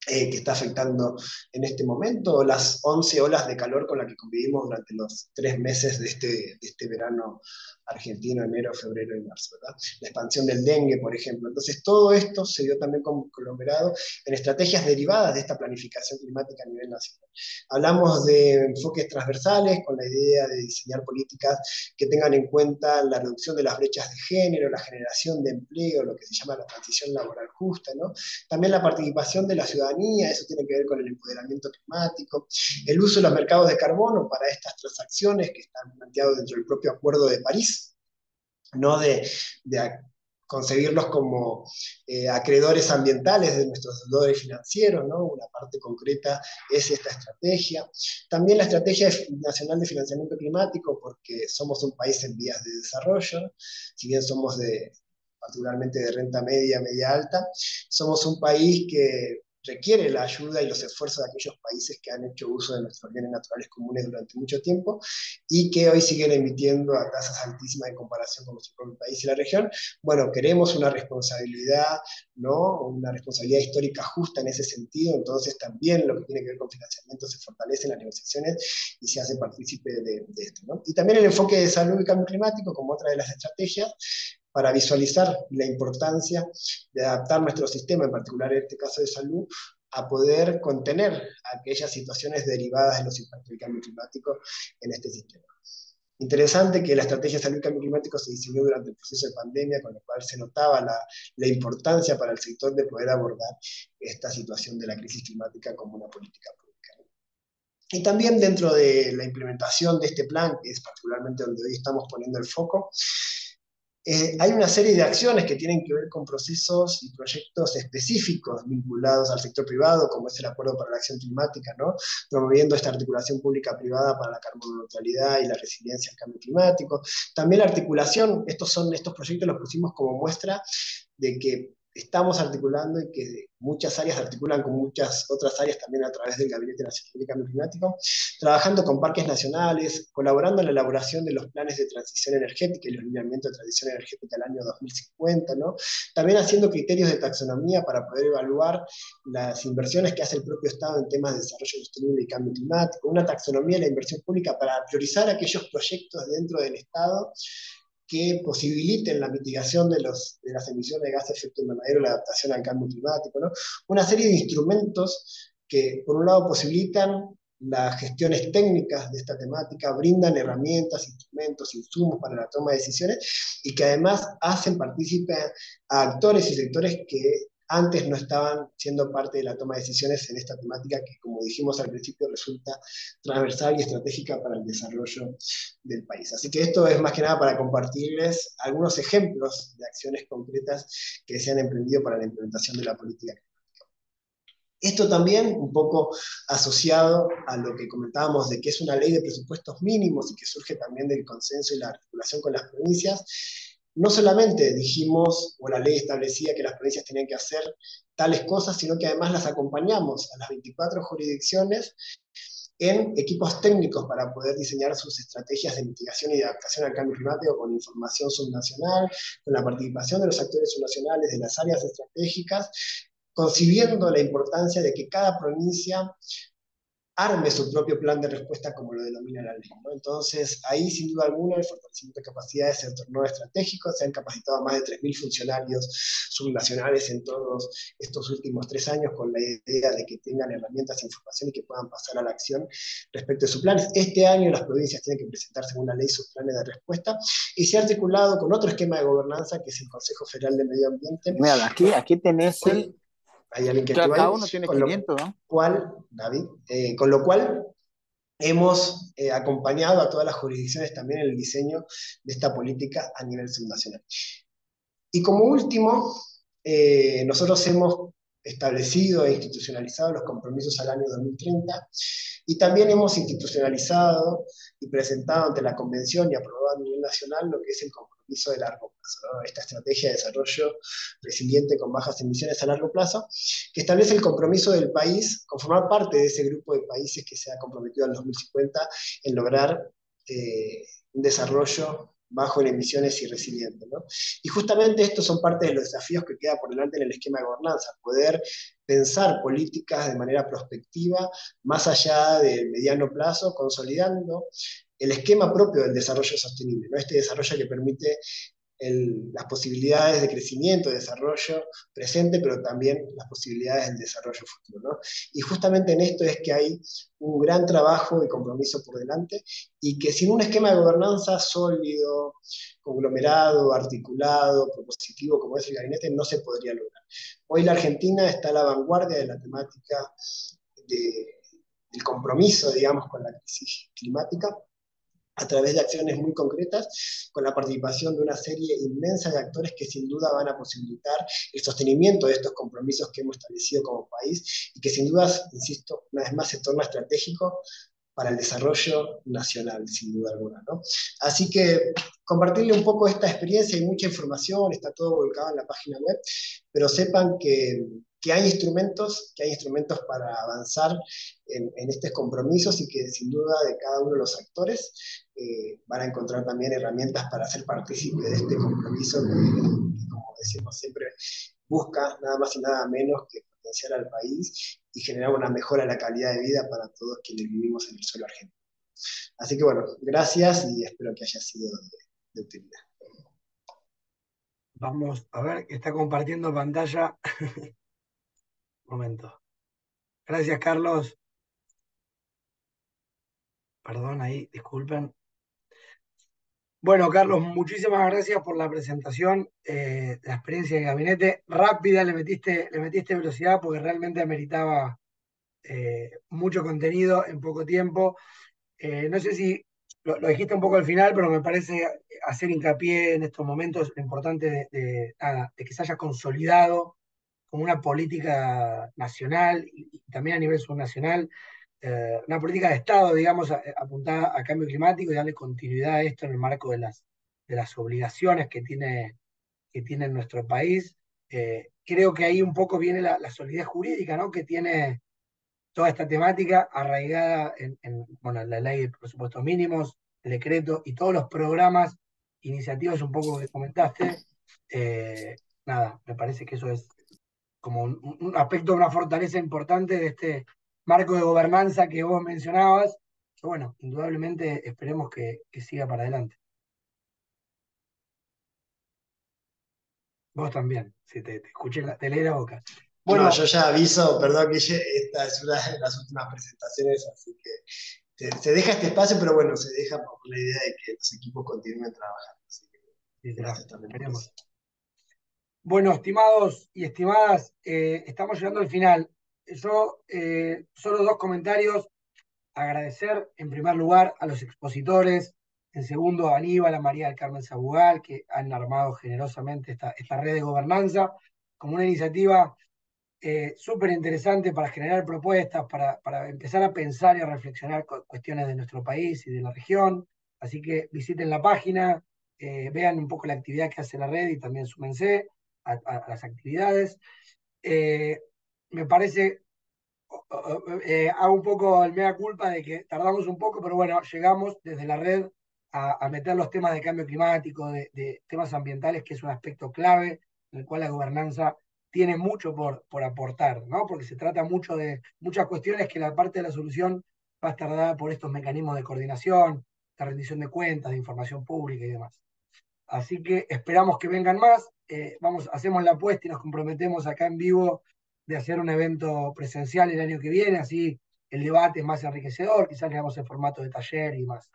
que está afectando en este momento, las 11 olas de calor con las que convivimos durante los 3 meses de este verano argentino, enero, febrero y marzo, ¿verdad? La expansión del dengue, por ejemplo. Entonces, todo esto se dio también conglomerado en estrategias derivadas de esta planificación climática a nivel nacional. Hablamos de enfoques transversales con la idea de diseñar políticas que tengan en cuenta la reducción de las brechas de género, la generación de empleo, lo que se llama la transición laboral justa, ¿no? También la participación de la ciudadanía, eso tiene que ver con el empoderamiento climático, el uso de los mercados de carbono para estas transacciones que están planteados dentro del propio Acuerdo de París, no de concebirlos como acreedores ambientales de nuestros deudores financieros, ¿no? Una parte concreta es esta estrategia. También la Estrategia Nacional de Financiamiento Climático, porque somos un país en vías de desarrollo, si bien somos particularmente de renta media, media alta, somos un país que requiere la ayuda y los esfuerzos de aquellos países que han hecho uso de nuestros bienes naturales comunes durante mucho tiempo y que hoy siguen emitiendo a tasas altísimas en comparación con nuestro propio país y la región. Bueno, queremos una responsabilidad, ¿no? Una responsabilidad histórica justa en ese sentido, entonces también lo que tiene que ver con financiamiento se fortalece en las negociaciones y se hace partícipe de esto, ¿no? Y también el enfoque de salud y cambio climático como otra de las estrategias, para visualizar la importancia de adaptar nuestro sistema, en particular en este caso de salud, a poder contener aquellas situaciones derivadas de los impactos del cambio climático en este sistema. Interesante que la estrategia de salud y cambio climático se diseñó durante el proceso de pandemia, con lo cual se notaba la importancia para el sector de poder abordar esta situación de la crisis climática como una política pública. Y también dentro de la implementación de este plan, que es particularmente donde hoy estamos poniendo el foco, hay una serie de acciones que tienen que ver con procesos y proyectos específicos vinculados al sector privado, como es el Acuerdo para la Acción Climática, ¿no? Promoviendo esta articulación pública-privada para la carboneutralidad y la resiliencia al cambio climático. También la articulación, estos proyectos los pusimos como muestra de que estamos articulando y que muchas áreas articulan con muchas otras áreas también a través del Gabinete Nacional de Cambio Climático, trabajando con parques nacionales, colaborando en la elaboración de los planes de transición energética y los lineamientos de transición energética al año 2050, ¿no? También haciendo criterios de taxonomía para poder evaluar las inversiones que hace el propio Estado en temas de desarrollo sostenible y cambio climático, una taxonomía de la inversión pública para priorizar aquellos proyectos dentro del Estado que posibiliten la mitigación de las emisiones de gases de efecto invernadero y la adaptación al cambio climático, ¿no? Una serie de instrumentos que, por un lado, posibilitan las gestiones técnicas de esta temática, brindan herramientas, instrumentos, insumos para la toma de decisiones y que además hacen partícipe a actores y sectores que antes no estaban siendo parte de la toma de decisiones en esta temática que, como dijimos al principio, resulta transversal y estratégica para el desarrollo del país. Así que esto es más que nada para compartirles algunos ejemplos de acciones concretas que se han emprendido para la implementación de la política climática. Esto también un poco asociado a lo que comentábamos de que es una ley de presupuestos mínimos y que surge también del consenso y la articulación con las provincias. No solamente dijimos, o la ley establecía que las provincias tenían que hacer tales cosas, sino que además las acompañamos a las 24 jurisdicciones en equipos técnicos para poder diseñar sus estrategias de mitigación y de adaptación al cambio climático con información subnacional, con la participación de los actores subnacionales de las áreas estratégicas, concibiendo la importancia de que cada provincia arme su propio plan de respuesta, como lo denomina la ley, ¿no? Entonces, ahí sin duda alguna el fortalecimiento de capacidades se tornó estratégico, se han capacitado a más de 3.000 funcionarios subnacionales en todos estos últimos 3 años con la idea de que tengan herramientas e información y que puedan pasar a la acción respecto de sus planes. Este año las provincias tienen que presentar según la ley sus planes de respuesta y se ha articulado con otro esquema de gobernanza que es el Consejo Federal de Medio Ambiente. Mira, aquí tenés el... Hay alguien que cada uno tiene 500, ¿no? David, con lo cual hemos acompañado a todas las jurisdicciones también en el diseño de esta política a nivel subnacional. Y como último, nosotros hemos establecido e institucionalizado los compromisos al año 2030 y también hemos institucionalizado y presentado ante la Convención y aprobado a nivel nacional lo que es el compromiso de largo plazo, ¿no? Esta estrategia de desarrollo resiliente con bajas emisiones a largo plazo, que establece el compromiso del país con formar parte de ese grupo de países que se ha comprometido al 2050 en lograr un desarrollo bajo en emisiones y resiliente, ¿no? Y justamente estos son parte de los desafíos que queda por delante en el esquema de gobernanza, poder pensar políticas de manera prospectiva, más allá del mediano plazo, consolidando el esquema propio del desarrollo sostenible, ¿no? Este desarrollo que permite las posibilidades de crecimiento, de desarrollo presente, pero también las posibilidades del desarrollo futuro, ¿no? Y justamente en esto es que hay un gran trabajo y compromiso por delante, y que sin un esquema de gobernanza sólido, conglomerado, articulado, propositivo, como es el gabinete, no se podría lograr. Hoy la Argentina está a la vanguardia de la temática del compromiso, digamos, con la crisis climática, a través de acciones muy concretas, con la participación de una serie inmensa de actores que sin duda van a posibilitar el sostenimiento de estos compromisos que hemos establecido como país y que sin duda, insisto, una vez más se torna estratégico para el desarrollo nacional, sin duda alguna, ¿no? Así que compartirle un poco esta experiencia, hay mucha información, está todo volcado en la página web, pero sepan que hay instrumentos para avanzar en estos compromisos y que sin duda de cada uno de los actores van a encontrar también herramientas para ser partícipes de este compromiso que, como decimos siempre, busca nada más y nada menos que potenciar al país y generar una mejora en la calidad de vida para todos quienes vivimos en el suelo argentino. Así que bueno, gracias y espero que haya sido de utilidad. Vamos a ver que está compartiendo pantalla. Un momento. Gracias, Carlos. Perdón, ahí, disculpen. Bueno, Carlos, muchísimas gracias por la presentación, la experiencia de gabinete. Rápida, le metiste velocidad porque realmente ameritaba mucho contenido en poco tiempo. No sé si lo dijiste un poco al final, pero me parece hacer hincapié en estos momentos lo importante de que se haya consolidado como una política nacional y también a nivel subnacional, una política de Estado, digamos, apuntada a cambio climático y darle continuidad a esto en el marco de las obligaciones que tiene nuestro país. Creo que ahí un poco viene la solidez jurídica, ¿no?, que tiene toda esta temática arraigada bueno, la ley de presupuestos mínimos, el decreto y todos los programas, iniciativas un poco que comentaste. Nada, me parece que eso es como un aspecto, una fortaleza importante de este marco de gobernanza que vos mencionabas, que bueno, indudablemente esperemos que siga para adelante. Vos también, si te escuché, te leí la boca. Bueno, no, yo ya aviso, perdón, que esta es una de las últimas presentaciones, así que se deja este espacio, pero bueno, se deja por la idea de que los equipos continúen trabajando. Así que, sí, gracias también por eso. Bueno, estimados y estimadas, estamos llegando al final. Yo, solo dos comentarios. Agradecer en primer lugar a los expositores, en segundo a Aníbal, a María del Carmen Sabugal, que han armado generosamente esta red de gobernanza como una iniciativa súper interesante para generar propuestas, para empezar a pensar y a reflexionar cuestiones de nuestro país y de la región. Así que visiten la página, vean un poco la actividad que hace la red y también súmense a las actividades. Me parece, hago un poco el mea culpa de que tardamos un poco, pero bueno, llegamos desde la red a meter los temas de cambio climático, de temas ambientales, que es un aspecto clave en el cual la gobernanza tiene mucho por aportar, ¿no? Porque se trata mucho de muchas cuestiones que la parte de la solución va a estar dada por estos mecanismos de coordinación, de rendición de cuentas, de información pública y demás. Así que esperamos que vengan más. Hacemos la apuesta y nos comprometemos acá en vivo de hacer un evento presencial el año que viene, así el debate es más enriquecedor, quizás le damos el formato de taller y más.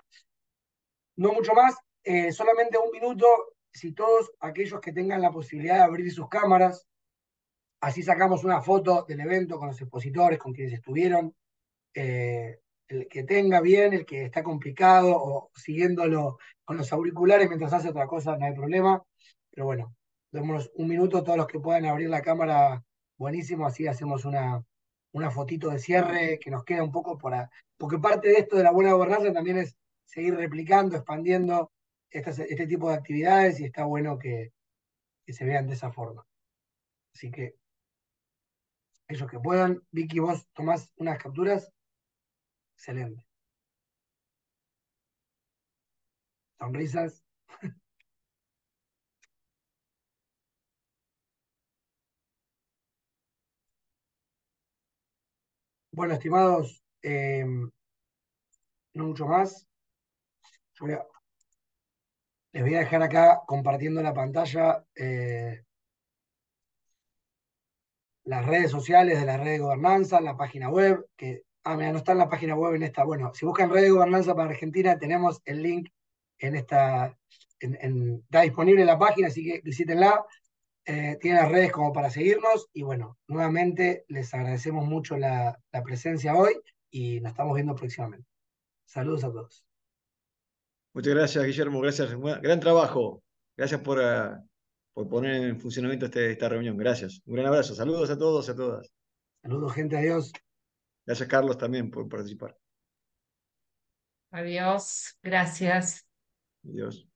No mucho más, solamente un minuto, si todos aquellos que tengan la posibilidad de abrir sus cámaras, así sacamos una foto del evento con los expositores, con quienes estuvieron. el que tenga bien, el que está complicado o siguiéndolo con los auriculares mientras hace otra cosa, no hay problema. Pero bueno, démonos un minuto, todos los que puedan abrir la cámara, buenísimo, así hacemos una fotito de cierre que nos queda un poco porque parte de esto de la buena gobernanza también es seguir replicando, expandiendo este tipo de actividades y está bueno que se vean de esa forma. Así que ellos que puedan, Vicky, vos tomás unas capturas, excelente. Sonrisas. Bueno, estimados, no mucho más. Yo les voy a dejar acá compartiendo la pantalla las redes sociales de la red de gobernanza, la página web, mira, no está en la página web en esta. Bueno, si buscan red de gobernanza para Argentina, tenemos el link en esta, está disponible en la página, así que visítenla. Tienen las redes como para seguirnos y bueno, nuevamente les agradecemos mucho la presencia hoy y nos estamos viendo próximamente. Saludos a todos. Muchas gracias, Guillermo, gracias. Gran trabajo. Gracias por poner en funcionamiento esta reunión. Gracias. Un gran abrazo. Saludos a todos y a todas. Saludos, gente. Adiós. Gracias, Carlos, también por participar. Adiós, gracias. Adiós.